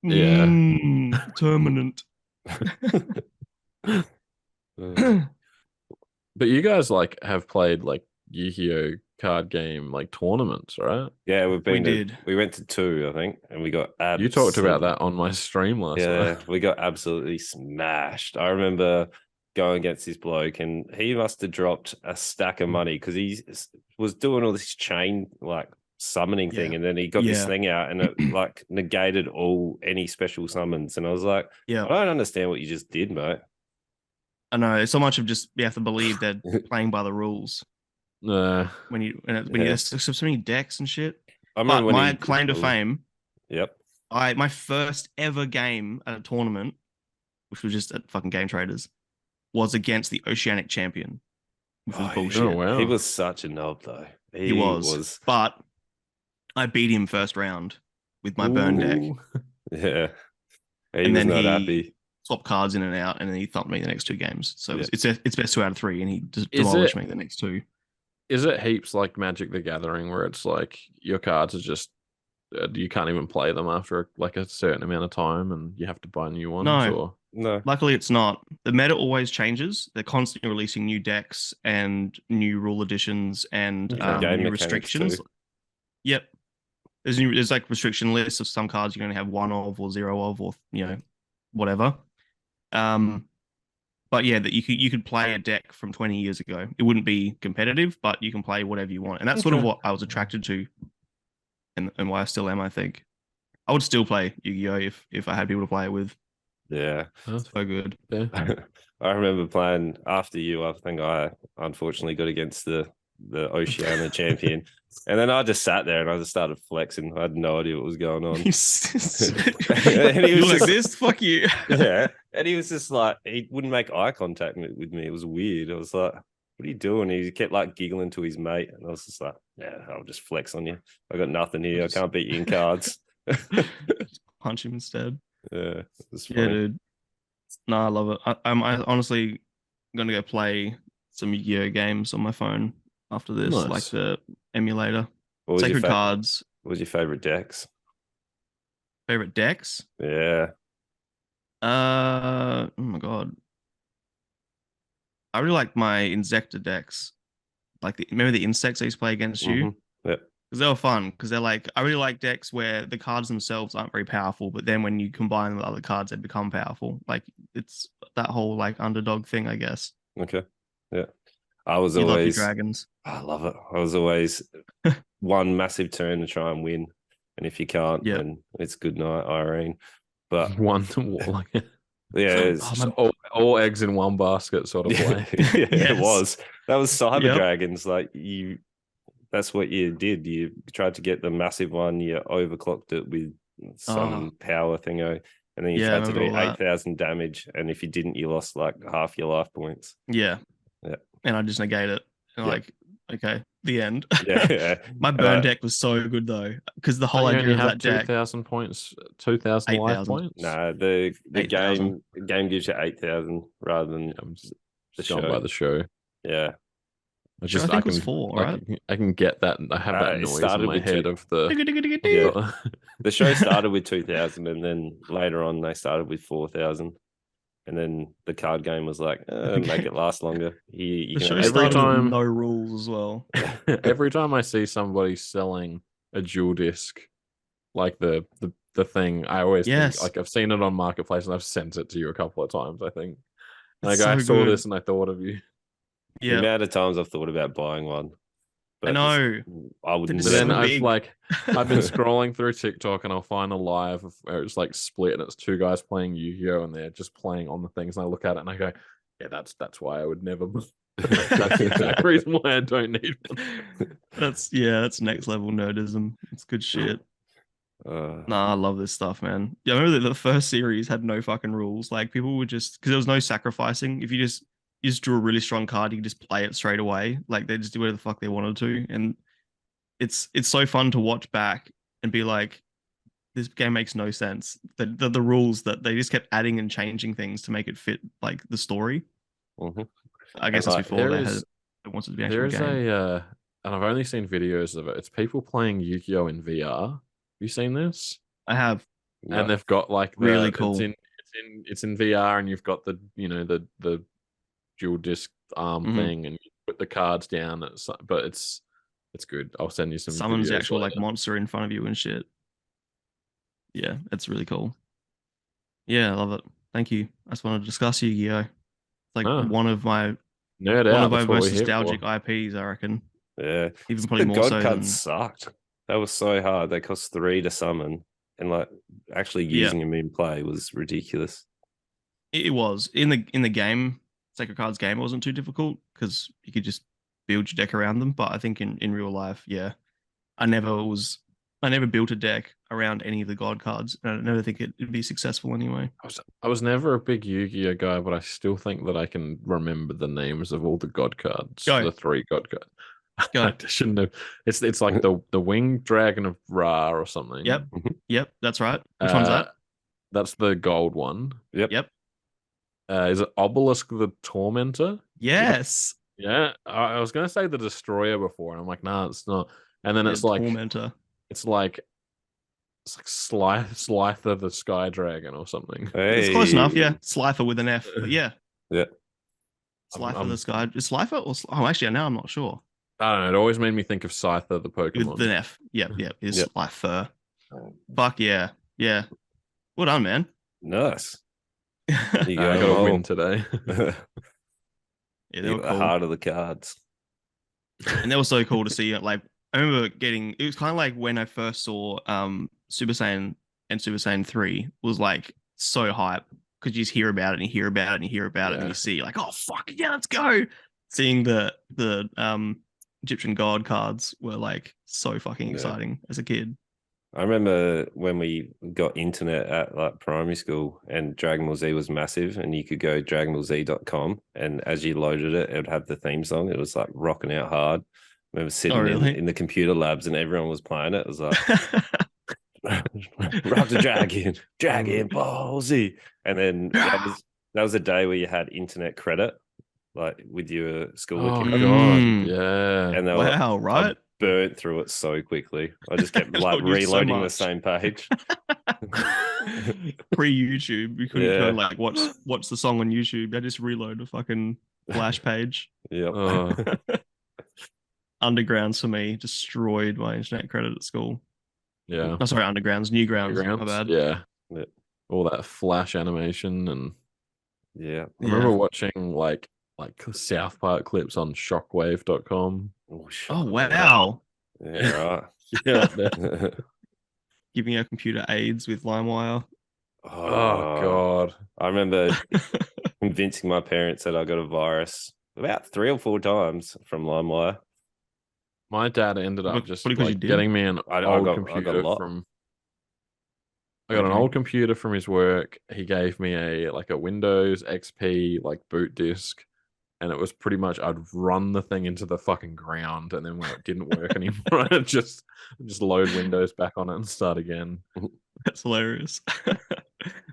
Yeah. Terminant. But you guys like have played like Yu-Gi-Oh card game like tournaments, right? Yeah, did. We went to 2, I think, and we got You talked about that on my stream last Yeah, night. we got absolutely smashed. I remember going against this bloke, and he must have dropped a stack of money because he was doing all this chain like summoning thing, Yeah. and then he got this Yeah. thing out, and it like negated any special summons. And I was like, Yeah. I don't understand what you just did, mate. I know. It's so much of just you have to believe they're playing by the rules when you there's so many decks and shit. I remember But when my claim to fame, Yep. my first ever game at a tournament, which was just at fucking Game Traders, was against the Oceanic champion, which was bullshit. Oh wow. He was such a knob though. He was. But I beat him first round with my burn deck. Yeah. He And was then not he happy. swapped cards in and out, and then he thumped me the next 2 games. So it's best 2 out of 3, and he just Is demolished it- me the next 2. Is it heaps like Magic the Gathering where it's like your cards are just you can't even play them after like a certain amount of time and you have to buy new ones? No. Or No. Luckily, it's not. The meta always changes. They're constantly releasing new decks and new rule additions and Okay. Game new mechanics restrictions. too. Yep. There's like restriction lists of some cards you can only have 1 of or 0 of, or whatever. But yeah, that you could play a deck from 20 years ago. It wouldn't be competitive, but you can play whatever you want. And that's sort of Okay. what I was attracted to and why I still am, I think. I would still play Yu-Gi-Oh! If I had people to play it with. Yeah. That's So good. fair. I remember playing after you. I think I unfortunately got against the Oceania champion, and then I just sat there and I just started flexing. I had no idea what was going on. And he was just- like this, fuck you. Yeah, and he was just like he wouldn't make eye contact with me. It was weird. I was like, "What are you doing?" He kept like giggling to his mate, and I was just like, "Yeah, I'll just flex on you. I got nothing here. I can't beat you in cards." Punch him instead. Yeah, it was Yeah, funny. dude. No, I love it. I'm honestly gonna go play some Yu-Gi-Oh games on my phone after this, Nice. like the emulator. What was your Sacred Cards. What was your favorite decks? Favorite decks? Yeah, Oh my god. I really like my Insecta decks. Like remember the insects I used to play against you? Mhm. Yep. Because they were fun. Because they're like, I really like decks where the cards themselves aren't very powerful, but then when you combine them with other cards, they become powerful. Like it's that whole like underdog thing, I guess. Okay. Yeah. I was You love your always dragons. I love it. I was always one massive turn to try and win. And if you can't, Yeah. then it's good night, Irene. But One to like yeah, it's Oh, my- all eggs in one basket sort of play. yeah, Yes. it was. That was Cyber Yep. Dragons. Like that's what you did. You tried to get the massive one, you overclocked it with some power thingo, and then you Yeah, I tried to do remember all that. 8,000 damage. And if you didn't, you lost like half your life points. Yeah. Yeah. And I just negate it. And Yeah. like, okay, the end. Yeah. My burn deck was so good though, because the whole Don't you idea only of have that deck. 2,000 points, 2,000 life 8,000. points. No, the 8,000. game gives you 8,000 rather than I'm just the going by show. the show. Yeah. I Sure, I think it was can, 4, like, right? I can get that. I have that It noise in started my with head two- of the. Yeah. The show started with 2,000, and then later on they started with 4,000, and then the card game was like, make it last longer. You The can show have- Every started with time- no rules as well. Every time I see somebody selling a dual disc, like the thing, I always Yes. think like I've seen it on Marketplace and I've sent it to you a couple of times. I think like It's I so saw good. this and I thought of you. the Yeah, amount of times I've thought about buying one. I just- know. I would But But So then never. I've big. I've been scrolling through TikTok and I'll find a live where it's like split and it's 2 guys playing Yu-Gi-Oh and they're just playing on the things and I look at it and I go, yeah, that's why I would never. That's the exact reason why I don't need one. That's next level nerdism. It's good shit. Nah, I love this stuff, man. Yeah, I remember that the first series had no fucking rules. Like people would just because there was no sacrificing. If you just drew a really strong card, you could just play it straight away. Like they just do whatever the fuck they wanted to, and it's so fun to watch back and be like, this game makes no sense. The rules that they just kept adding and changing things to make it fit like the story. Mhm. I guess And, that's like, before they There had. is that wants it to be an actual There's game. and I've only seen videos of it. It's people playing Yu-Gi-Oh in VR. Have you seen this? I have. No. And they've got like Really cool. It's in VR, and you've got the the dual disc arm Mhm. thing, and you put the cards down. But it's good. I'll send you some Summons the videos actual like later. monster in front of you and shit. Yeah, it's really cool. Yeah, I love it. Thank you. I just wanted to discuss Yu-Gi-Oh. It's like Ah, one of my nerd out. That's what most we're here for. nostalgic IPs, I reckon. Yeah. Even The probably more God so cards than sucked. That was so hard. They cost 3 to summon. And like actually Yeah. using them in play was ridiculous. it was in the game, Sacred Cards game. It wasn't too difficult because you could just build your deck around them. But I think in real life, yeah, I never built a deck around any of the God cards, and I never think it'd be successful anyway. I was never a big Yu-Gi-Oh guy, but I still think that I can remember the names of all the God cards. Go. The 3 God cards. Go. I shouldn't have. It's like the winged dragon of Ra or something. Yep, that's right. Which one's that? That's the gold one. Yep. Is it Obelisk the Tormentor? Yes. Yeah, I was gonna say the Destroyer before, and I'm like, nah, it's not. And then Yeah, it's like Tormentor. it's like Slither the Sky Dragon or something. It's close enough. Hey. Yeah, Slifer with an F. But yeah, Yeah. Slifer the Sky. Is Slifer or oh, actually, now I'm not sure. I don't know. It always made me think of Scyther the Pokemon. With an F. Yep. It's Yep. Slifer. Fuck yeah. Yeah. Well done, man. Nice. You I go got a home. win today. Yeah, they You were got the cool. heart of the cards. And they were so cool to see. Like, I remember getting. It was kind of like when I first saw Super Saiyan and Super Saiyan 3 was like so hype because you just hear about it and you hear about it and you hear about it and Yeah. you see like, oh fuck yeah, let's go. Seeing the Egyptian god cards were like so fucking Yeah. exciting as a kid. I remember when we got internet at like primary school and Dragon Ball Z was massive and you could go dragonballz.com and as you loaded it, it would have the theme song. It was like rocking out hard. I remember sitting really? in the computer labs and everyone was playing it. It was like Rock the Dragon Ball Z. And then that was a day where you had internet credit, like with your school Oh account. god, yeah. And they were Wow, right? burnt through it so quickly. I just kept like Loved you so reloading the much. same page. Pre-YouTube, you couldn't Yeah. go and like watch the song on YouTube. I just reload a fucking flash page. Yep. Oh, Undergrounds for me destroyed my internet credit at school. yeah. Oh, sorry, Undergrounds, Newgrounds. My Newgrounds, bad. yeah. Yeah. All that flash animation, and Yeah. I remember watching like South Park clips on shockwave.com. Oh wow! Yeah, Yeah. right. Giving our computer AIDS with LimeWire. Oh god. I remember convincing my parents that I got a virus about 3 or 4 times from LimeWire. My dad ended up What- just what because you like did? getting me an I old got a computer lot. from. I got an Okay. old computer from his work. He gave me a Windows XP like boot disk, and it was pretty much I'd run the thing into the fucking ground, and then when it didn't work anymore, I'd just load Windows back on it and start again. That's hilarious.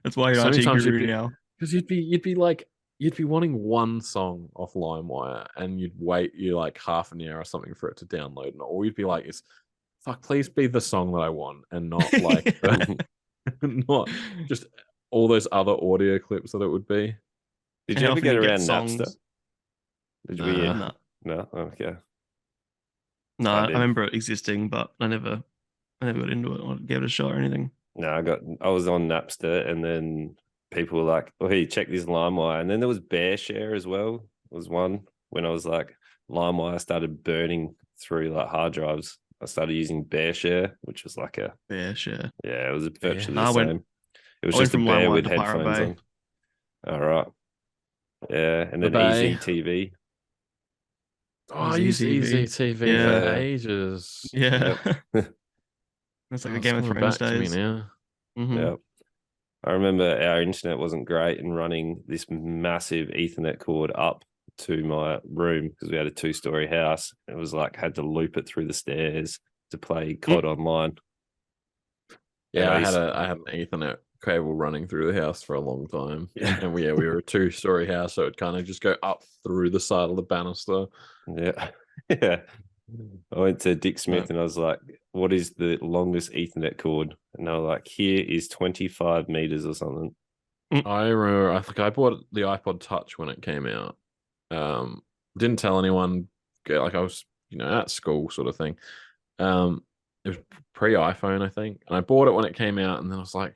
That's why you're So many IT times guru now. Because you'd be wanting one song off LimeWire, and you'd wait like half an hour or something for it to download, and all you'd be like is, "Fuck, please be the song that I want," and not like not just all those other audio clips that it would be. Did And you how ever often get you get around songs? Napster? Did Nah. we? No, No. Okay. no, I I did. remember it existing, but I never got into it or gave it a shot or anything. No, I was on Napster, and then people were like, "Oh, hey, check this LimeWire," and then there was BearShare as well. Was one when I was like, LimeWire started burning through like hard drives. I started using BearShare, which was like a BearShare. it was virtually I the went- same. It was I went just a from bear LimeWire with to Pirate headphones Bay. on. All right. Yeah, and then Bye-bye. Easy TV. Oh, I used Easy ZTV. TV Yeah. for ages. Yeah. That's Oh, like a it's Game of coming Thrones back to me days. now. Mhm. Yeah. I remember our internet wasn't great and running this massive Ethernet cord up to my room because we had a 2-story house. It was like had to loop it through the stairs to play COD online. Yeah, And I used- had an Ethernet cable running through the house for a long time. Yeah. And we were a 2-story house, so it kind of just go up through the side of the banister. Yeah. Yeah. I went to Dick Smith and I was like, what is the longest Ethernet cord? And they were like, here is 25 meters or something. I remember, I think I bought the iPod Touch when it came out. Didn't tell anyone, like I was, at school sort of thing. It was pre-iPhone, I think. And I bought it when it came out, and then I was like,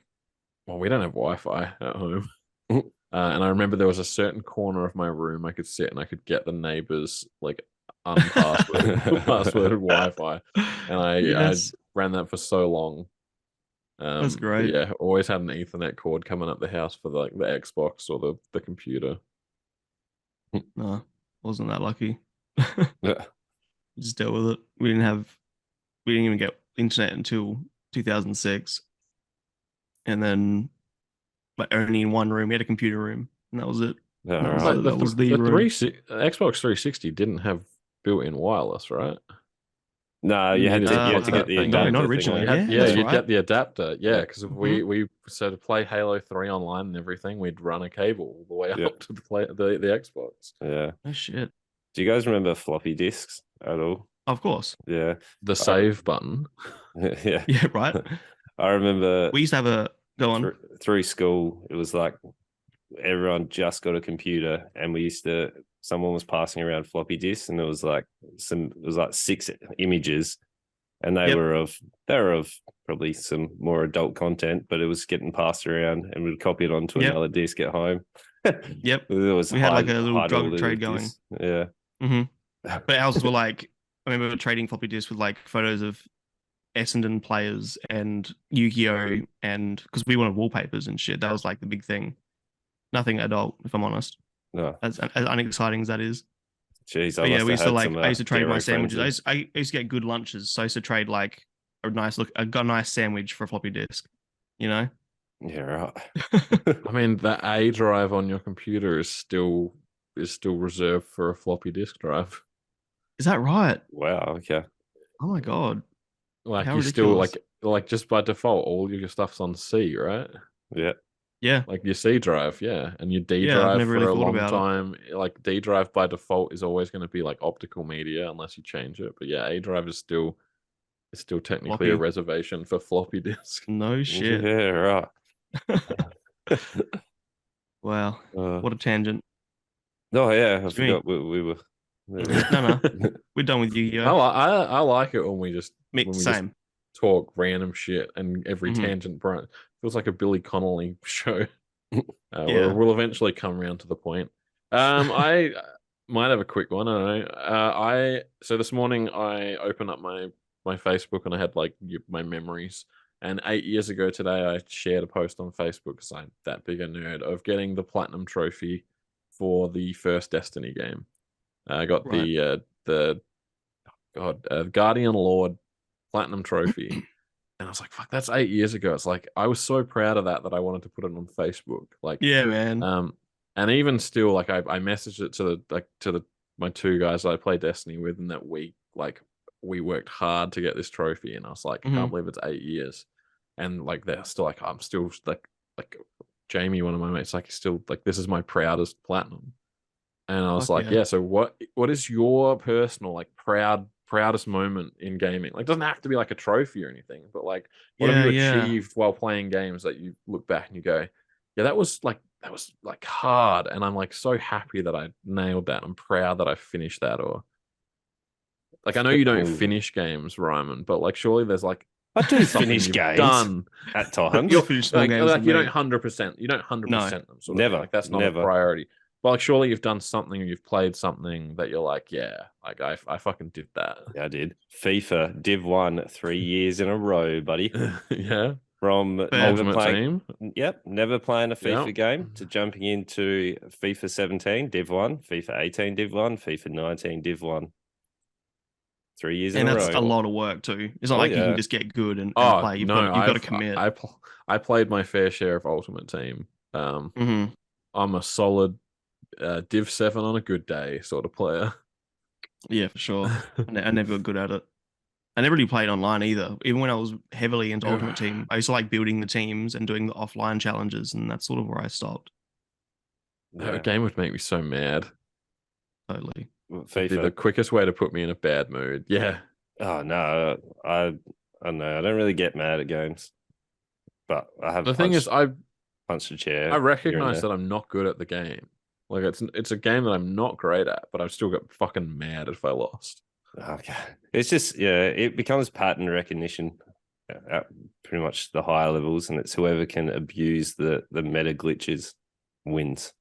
well, we don't have Wi-Fi at home. And I remember there was a certain corner of my room I could sit and I could get the neighbors like passworded Wi-Fi. And I ran that for so long. That's great. Yeah, always had an Ethernet cord coming up the house for the Xbox or the computer. No, wasn't that lucky. Yeah. Just dealt with it. We didn't even get internet until 2006. And then like only in one room. We had a computer room, and that was it. Yeah, That was, right. that was the room. Xbox 360 didn't have built-in wireless, right? No, you had to get the thing. adapter. Not thing, originally. right? Yeah, you'd right. get the adapter. Yeah, because Mhm. so to play Halo 3 online and everything, we'd run a cable all the way up to the Xbox. Yeah. Oh shit. Do you guys remember floppy disks at all? Of course. Yeah. The save button. Yeah. Yeah, right. I remember We used to have a go on. through school, it was like everyone just got a computer, and someone was passing around floppy disks, and it was like 6 images, and they were of probably some more adult content, but it was getting passed around, and we'd copy it onto another disk at home. Yep. We had like a little drug trade going. Yeah. But ours were like, I remember trading floppy disks with like photos of Essendon players and Yu-Gi-Oh, and because we wanted wallpapers and shit. That was like the big thing. Nothing adult, if I'm honest. No. As unexciting as that is. Jeez, But yeah, we used to like. I used to trade my dairy sandwiches. I used to get good lunches, so I used to trade like a nice sandwich for a floppy disk. You know. Yeah, right. I mean, the A drive on your computer is still reserved for a floppy disk drive. Is that right? Wow. Okay. Oh my god. Like How you still ridiculous. like just by default, all your stuff's on C, right? Yeah. Yeah. Like your C drive, yeah, and your D Yeah, I've drive never for really a thought long about it. time. Like D drive by default is always going to be like optical media unless you change it. But yeah, A drive is still technically a Floppy. reservation for floppy disk. No shit. Yeah, right. Wow. What a tangent. Oh yeah, I Jimmy. forgot we were. No. We're done with Yu-Gi-Oh. I like it when we just Same. talk random shit and every Mhm. tangent feels like a Billy Connolly show. Yeah. We'll eventually come around to the point. I might have a quick one. I don't know. So this morning I opened up my Facebook and I had like my memories. And 8 years ago today, I shared a post on Facebook because I'm that big a nerd of getting the platinum trophy for the first Destiny game. I got Right. the Guardian Lord platinum trophy. And I was like, fuck, that's 8 years ago. It's like, I was so proud of that I wanted to put it on Facebook. Like, Yeah, man. and even still, like, I messaged it to my two guys that I play Destiny with, and that we worked hard to get this trophy. And I was like, I can't believe it's 8 years. And like, they're still like, I'm still like Jamie, one of my mates, like, still like, this is my proudest platinum. And I was like, yeah. So what is your personal like proudest moment in gaming? Like, it doesn't have to be like a trophy or anything, but like, what have you achieved while playing games that you look back and you go, yeah, that was like hard, and I'm like so happy that I nailed that. I'm proud that I finished that. Or like, I know you don't finish games, Reimann, but like, surely there's like, I do finish games done at times. You'll finish small games. Like you don't 100%. You don't 100% them. Sort of never. Thing. Like that's not never. a priority. But like, surely you've done something, or you've played something that you're like, yeah, like I fucking did that. Yeah, I did. FIFA Div 1 3 years in a row, buddy. Yeah. From Ultimate Team. Yep, never playing a FIFA game to jumping into FIFA 17 Div 1, FIFA 18 Div 1, FIFA 19 Div 1. 3 years in a row. And that's a lot of work too. It's not like you can just get good and play. You've got to commit. I played my fair share of Ultimate Team. I'm a solid Div 7 on a good day sort of player. Yeah, for sure. I never got good at it. I never really played online either. Even when I was heavily into Yeah. Ultimate Team, I used to like building the teams and doing the offline challenges, and that's sort of where I stopped. A game would make me so mad. Totally. It'd be the FIFA. quickest way to put me in a bad mood. Yeah. Oh no, I don't know. I don't really get mad at games, but I have The thing is, I punched a chair. I here and recognize there. that I'm not good at the game. Like it's a game that I'm not great at, but I've still got fucking mad if I lost. Okay, it's just it becomes pattern recognition at pretty much the higher levels, and it's whoever can abuse the meta glitches wins.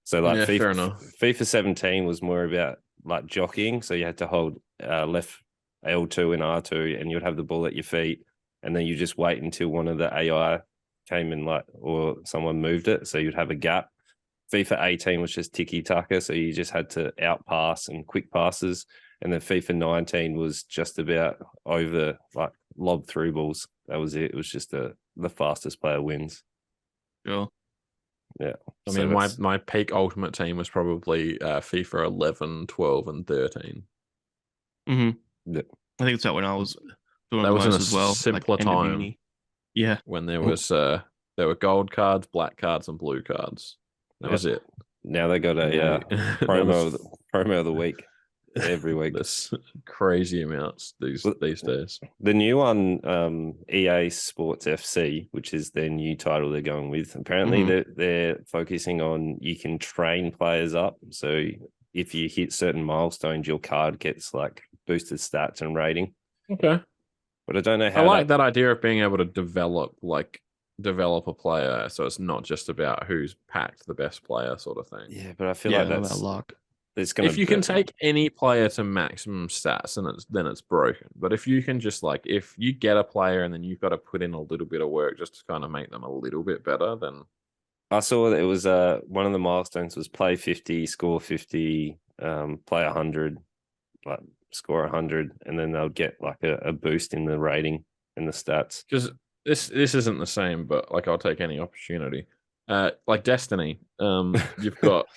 So like Yeah, fair enough. FIFA 17 was more about like jockeying, so you had to hold left L2 and R2, and you'd have the ball at your feet, and then you just wait until one of the AI came in, like, or someone moved it, so you'd have a gap. FIFA 18 was just tiki taka, so you just had to outpass and quick passes. And then FIFA 19 was just about over, like, lob through balls. That was it. It was just the fastest player wins. Sure. Yeah. I So mean, my peak Ultimate Team was probably FIFA 11, 12, and 13. I think it's that when I was doing That the was in most a as well. simpler end of time. uni. Yeah. When there were gold cards, black cards, and blue cards. That was it. Now they got a Yeah. promo of the week every week. There's crazy amounts these days. The new one, EA Sports FC, which is their new title they're going with. Apparently, they're focusing on you can train players up. So if you hit certain milestones, your card gets like boosted stats and rating. Okay. But I don't know how. I like that idea of being able to develop a player, so it's not just about who's packed the best player sort of thing. Yeah, but I feel like about that's luck. it's gonna. If you can take any player to maximum stats, then it's broken. But if you can just if you get a player and then you've got to put in a little bit of work just to kind of make them a little bit better, then I saw that it was one of the milestones was play 50, score 50, play 100, like score 100, and then they'll get like a boost in the rating and the stats. because this isn't the same, but I'll take any opportunity. Like Destiny, you've got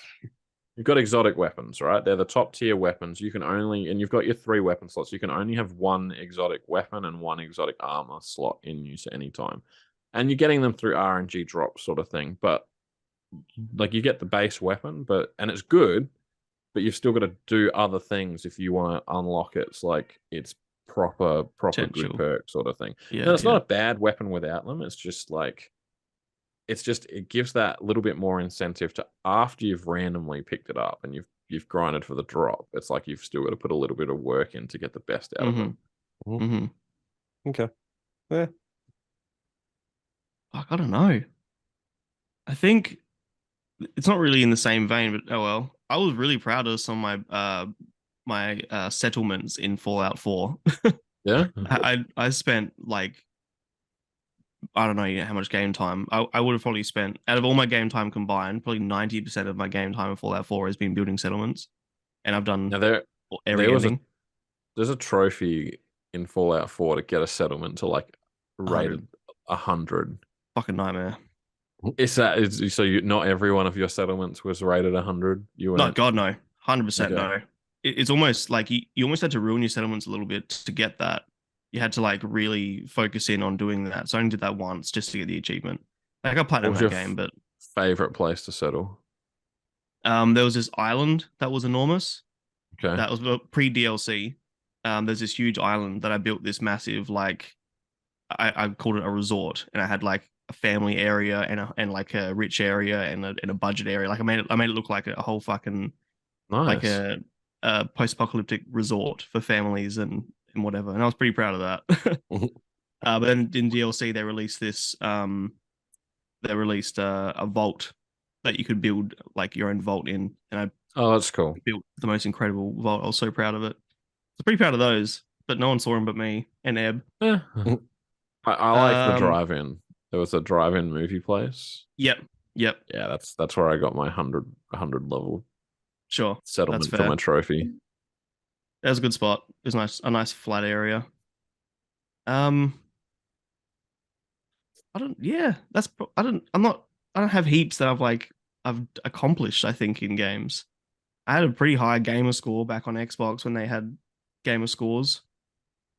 exotic weapons, right? They're the top tier weapons. And you've got your 3 weapon slots. You can only have 1 exotic weapon and 1 exotic armor slot in use at any time. And you're getting them through RNG drop sort of thing. But you get the base weapon, and it's good, but you've still got to do other things if you want to unlock it. It's proper Potential. good perk sort of thing. Yeah. No, it's not a bad weapon without them. It's just it gives that little bit more incentive to, after you've randomly picked it up and you've grinded for the drop, it's like you've still got to put a little bit of work in to get the best out of them. Okay. Yeah. Fuck, I don't know. I think it's not really in the same vein, but oh well. I was really proud of some of my settlements in Fallout 4. Yeah. I spent I don't know how much game time. I would have probably spent, out of all my game time combined, probably 90% of my game time in Fallout 4 has been building settlements. And I've done Now every ending. There's a trophy in Fallout 4 to get a settlement to rated 100. Fucking nightmare. Not every one of your settlements was rated 100? No, God, no. 100% Okay. no. It's almost like you almost had to ruin your settlements a little bit to get that. You had to really focus in on doing that. So I only did that once just to get the achievement. I platinumed that game, but favorite place to settle? there was this island that was enormous. Okay. That was pre-DLC. There's this huge island that I built this massive, I called it a resort, and I had a family area and a rich area and a budget area. I made it look like a whole fucking Nice. a post-apocalyptic resort for families and whatever. And I was pretty proud of that. But then in DLC they released this a vault that you could build your own vault in, and that's cool. built the most incredible vault. I was so proud of it. I was pretty proud of those, but no one saw them but me and Eb. Yeah. I like the drive-in. There was a drive-in movie place. Yep. Yeah, that's where I got my 100 level Sure. settlement for my trophy. That was a good spot. It was a nice flat area. I don't have heaps that I've accomplished, I think, in games. I had a pretty high gamer score back on Xbox when they had gamer scores.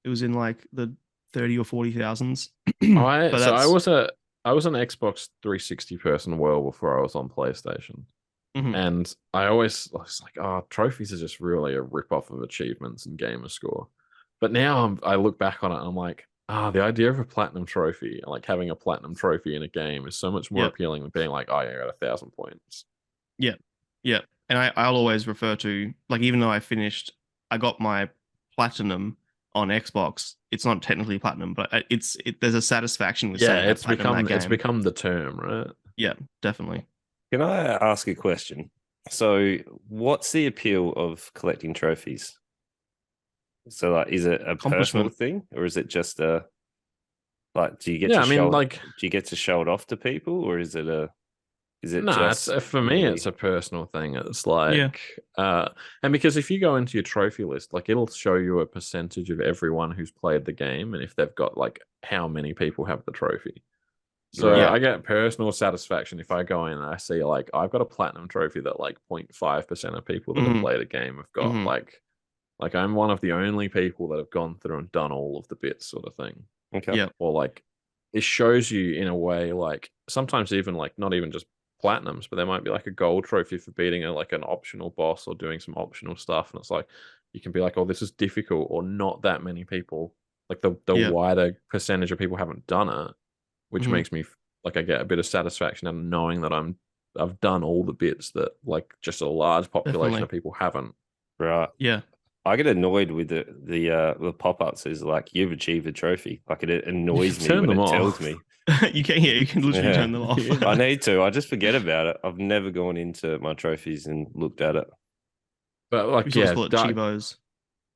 It was in like the 30 or 40,000s. I But so I that's was an Xbox 360 person well before I was on PlayStation. Mhm. And I was like, oh, trophies are just really a rip off of achievements and gamer score. But now I look back on it and I'm like, the idea of a platinum trophy, like having a platinum trophy in a game, is so much more Yep. appealing than being like, oh, yeah, I got 1,000 points. Yeah. Yeah. And I'll always refer to, like, even though I got my platinum on Xbox. It's not technically platinum, but there's a satisfaction with saying Yeah, I platinum that it's game. become the term, right? Yeah, definitely. Can I ask a question? So, what's the appeal of collecting trophies? So, like, is it a personal Accomplishment. thing, or is it just a like? Do you get Yeah, to I mean, show? like, Do you get to show it off to people, or is it a? Is it nah, it's just for me, really? it's a personal thing. It's Yeah. like, and because if you go into your trophy list, like it'll show you a percentage of everyone who's played the game, and if they've got like how many people have the trophy. So Right. I get personal satisfaction if I go in and I see like I've got a platinum trophy that like 0.5% of people that have Mhm. played a game have got. Mhm. Like I'm one of the only people that have gone through and done all of the bits, sort of thing. Okay. Yeah. Or like it shows you in a way, like sometimes even like not even just platinums, but there might be like a gold trophy for beating like an optional boss or doing some optional stuff, and it's like you can be like, oh, this is difficult, or not that many people, like the Yeah. wider percentage of people haven't done it, which Mhm. makes me like I get a bit of satisfaction out of knowing that I've done all the bits that like just a large population Definitely. of people haven't. Right. Yeah. I get annoyed with the pop-ups is like you've achieved a trophy. Like it annoys me Turn when them it tells off. me. You can literally Yeah. turn them off. Yeah. I need to. I just forget about it. I've never gone into my trophies and looked at it. But We like, always yeah, call it Chivos.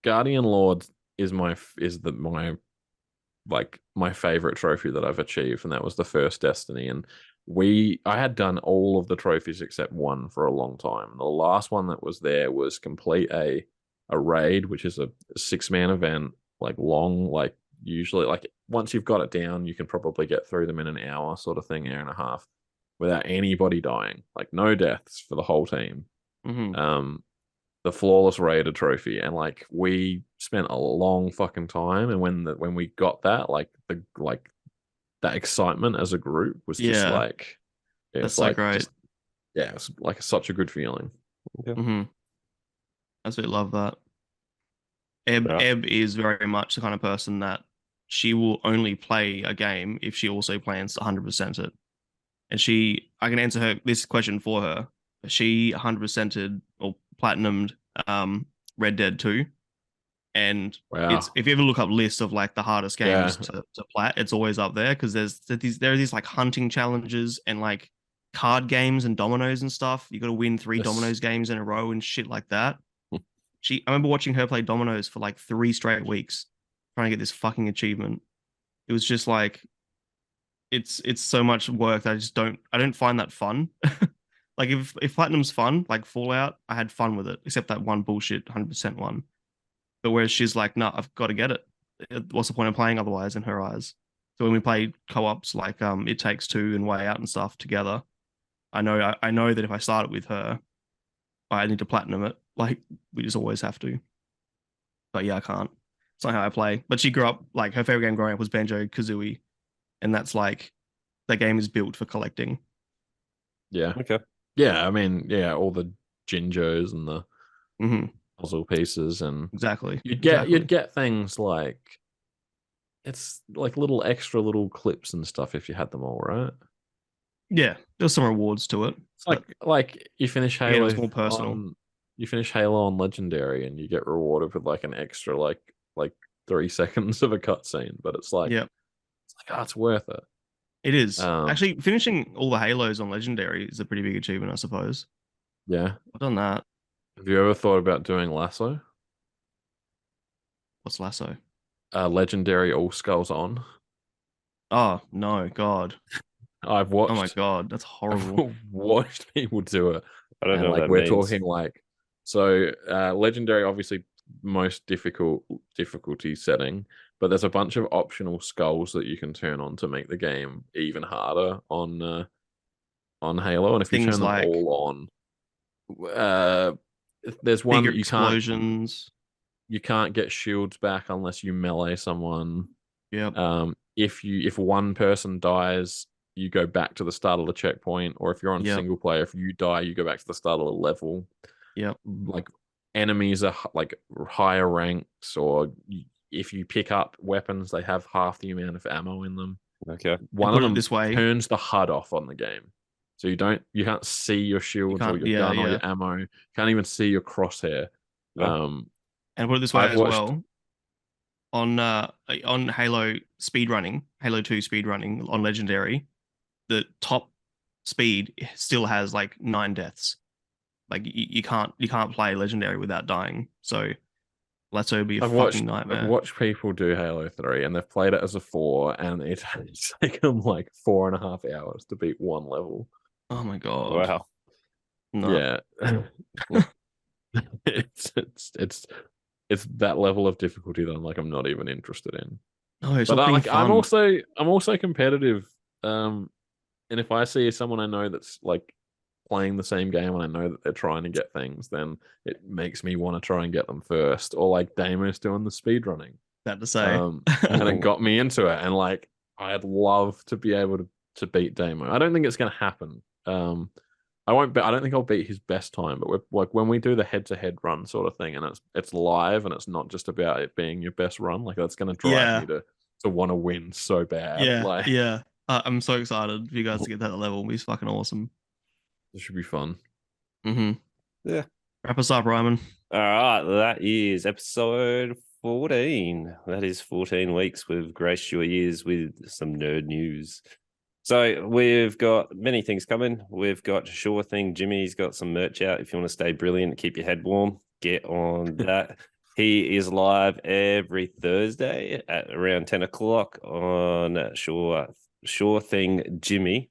Guardian Lord is my like my favorite trophy that I've achieved, and that was the first Destiny. And I had done all of the trophies except one for a long time. The last one that was there was complete a raid, which is a 6-man event, like long, like usually like once you've got it down, you can probably get through them in an hour, sort of thing, hour and a half, without anybody dying, like no deaths for the whole team. Mhm. The flawless raider trophy, and like we spent a long fucking time, and when we got that, like that excitement as a group was just Yeah. like it That's was so like great. just yeah, it's like such a good feeling. Mhm. Absolutely love that. Eb Yeah. Eb is very much the kind of person that she will only play a game if she also plans to 100% it. And I can answer this question for her. She 100%ed or platinumed Red Dead 2. And Wow. if you ever look up lists of like the hardest games Yeah. to plat, it's always up there because there are these like hunting challenges and like card games and dominoes and stuff. You got to win 3 This dominoes games in a row and shit like that. I remember watching her play dominoes for like 3 straight weeks trying to get this fucking achievement. It was just like it's so much work that I don't find that fun. Like if platinum's fun, like Fallout, I had fun with it, except that one bullshit 100% one. But whereas she's like, no, I've got to get it. What's the point of playing otherwise in her eyes? So when we play co-ops like It Takes Two and Way Out and stuff together, I know that if I start it with her, I need to platinum it. Like we just always have to. But yeah, I can't. It's not how I play. But she grew up like her favorite game growing up was Banjo Kazooie, and that's like that game is built for collecting. yeah. Okay. Yeah, I mean, yeah, all the Jinjos and the Hmm. puzzle pieces, and Exactly. you'd get things like it's like little extra little clips and stuff if you had them all, right? Yeah, there's some rewards to it. It's But like you finish again, it Halo was more personal. on Legendary, and you get rewarded with like an extra like 3 seconds of a cutscene, but it's like Yeah, it's worth it. it is. Um, Actually, finishing all the Halos on Legendary is a pretty big achievement, I suppose. yeah. I've done that. Have you ever thought about doing Lasso? What's Lasso? Legendary All Skulls on. Oh no, God. I've Oh my watched God, that's horrible. watched people do it, I don't and know what like that we're means. talking like so Legendary obviously most difficulty setting, but there's a bunch of optional skulls that you can turn on to make the game even harder on Halo, and if you Things turn them like all on, uh there's one bigger that you can't. explosions. you can't get shields back unless you melee someone. Yep. If one person dies, you go back to the start of the checkpoint, or if you're on Yep. single player, if you die, you go back to the start of the level. Yep. Like enemies are like higher ranks, or if you pick up weapons, they have half the amount of ammo in them. Okay. One put of it them this way. turns the HUD off on the game, so you can't see your shields or can't- your gun or yeah. your ammo. You can't even see your crosshair. Yeah. And put it this way I've as watched- well. On Halo speedrunning, Halo 2 speedrunning on Legendary, the top speed still has like 9 deaths. Like you can't play Legendary without dying. So Lasso would be a fucking nightmare. I've watched people do Halo 3 and they've played it as a 4, and it's taken them like 4.5 hours to beat one level. Oh my god. Wow. No. Yeah. it's that level of difficulty that I'm not even interested in. No, it's But not being I'm fun. also competitive. And if I see someone I know that's like playing the same game and I know that they're trying to get things, then it makes me want to try and get them first. Or like Damo's doing the speed running. That to say. And it got me into it. And like I'd love to be able to beat Damo. I don't think it's gonna happen. I don't think I'll beat his best time, but we're like when we do the head-to-head run sort of thing, and it's live and it's not just about it being your best run, like that's gonna drive me to want to win so bad. Yeah. Like Yeah. I'm so excited for you guys to get that level. It'll be fucking awesome. it should be fun. Mm-hmm. Yeah. Wrap us up, Ryman. All right, that is episode 14. That is 14 weeks. We've graced your ears with some nerd news. So we've got many things coming. We've got Sure Thing. Jimmy's got some merch out. If you want to stay brilliant, keep your head warm, get on that. He is live every Thursday at around 10 o'clock on Sure Thing Jimmy.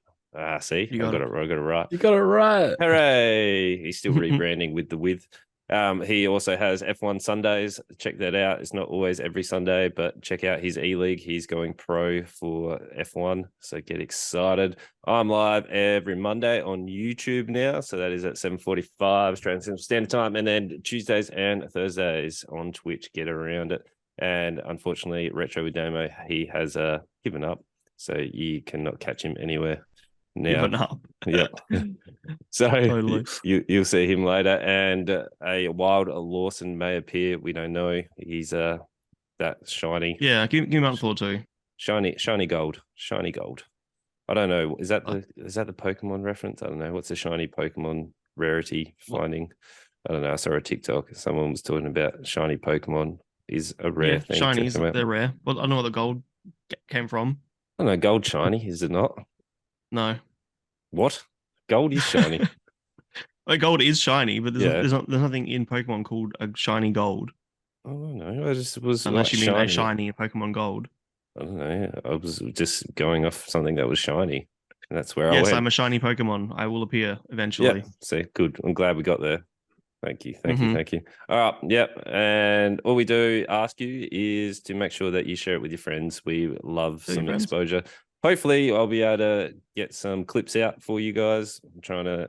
See, I got it right. You got it right. Hooray! He's still rebranding with the with. He also has F1 Sundays. Check that out. It's not always every Sunday, but check out his E-League. He's going pro for F1, so get excited. I'm live every Monday on YouTube now, so that is at 7:45 Australian Central Standard Time, and then Tuesdays and Thursdays on Twitch. Get around it. And unfortunately, Retro with Damo, he has given up, so you cannot catch him anywhere now. Given up. Yep. So Totally. you'll see him later, and a Wild Lawson may appear. We don't know. He's that shiny. Yeah, give him up for two. Shiny gold. I don't know. Is that the Pokemon reference? I don't know. What's the shiny Pokemon rarity finding? I don't know. I saw a TikTok. Someone was talking about shiny Pokemon is a rare thing. Shinies, they're rare. Well, I don't know where the gold came from. I don't know. Gold shiny, is it not? No. What? Gold is shiny. Like gold is shiny, but there's nothing in Pokemon called a shiny gold. I don't know. I just was Unless you mean shiny. a shiny Pokemon Gold. I don't know. I was just going off something that was shiny. And that's where I went. Yes, I'm a shiny Pokemon. I will appear eventually. Yeah. See, good. I'm glad we got there. Thank you. All right. Yep. And all we do ask you is to make sure that you share it with your friends. We love some exposure. Hopefully, I'll be able to get some clips out for you guys. I'm trying to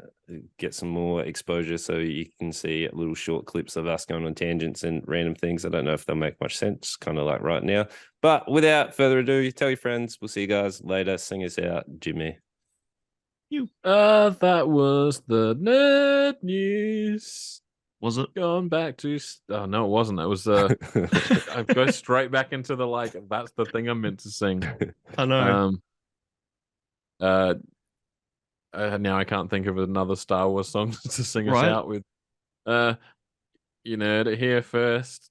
get some more exposure so you can see little short clips of us going on tangents and random things. I don't know if they'll make much sense, kind of like right now. But without further ado, tell your friends. We'll see you guys later. Sing us out, Jimmy. That was the nerd news. Was it? Going back to oh no, it wasn't. It was I go straight back into the that's the thing I'm meant to sing. I know. Now I can't think of another Star Wars song to sing us out with. You know, here first.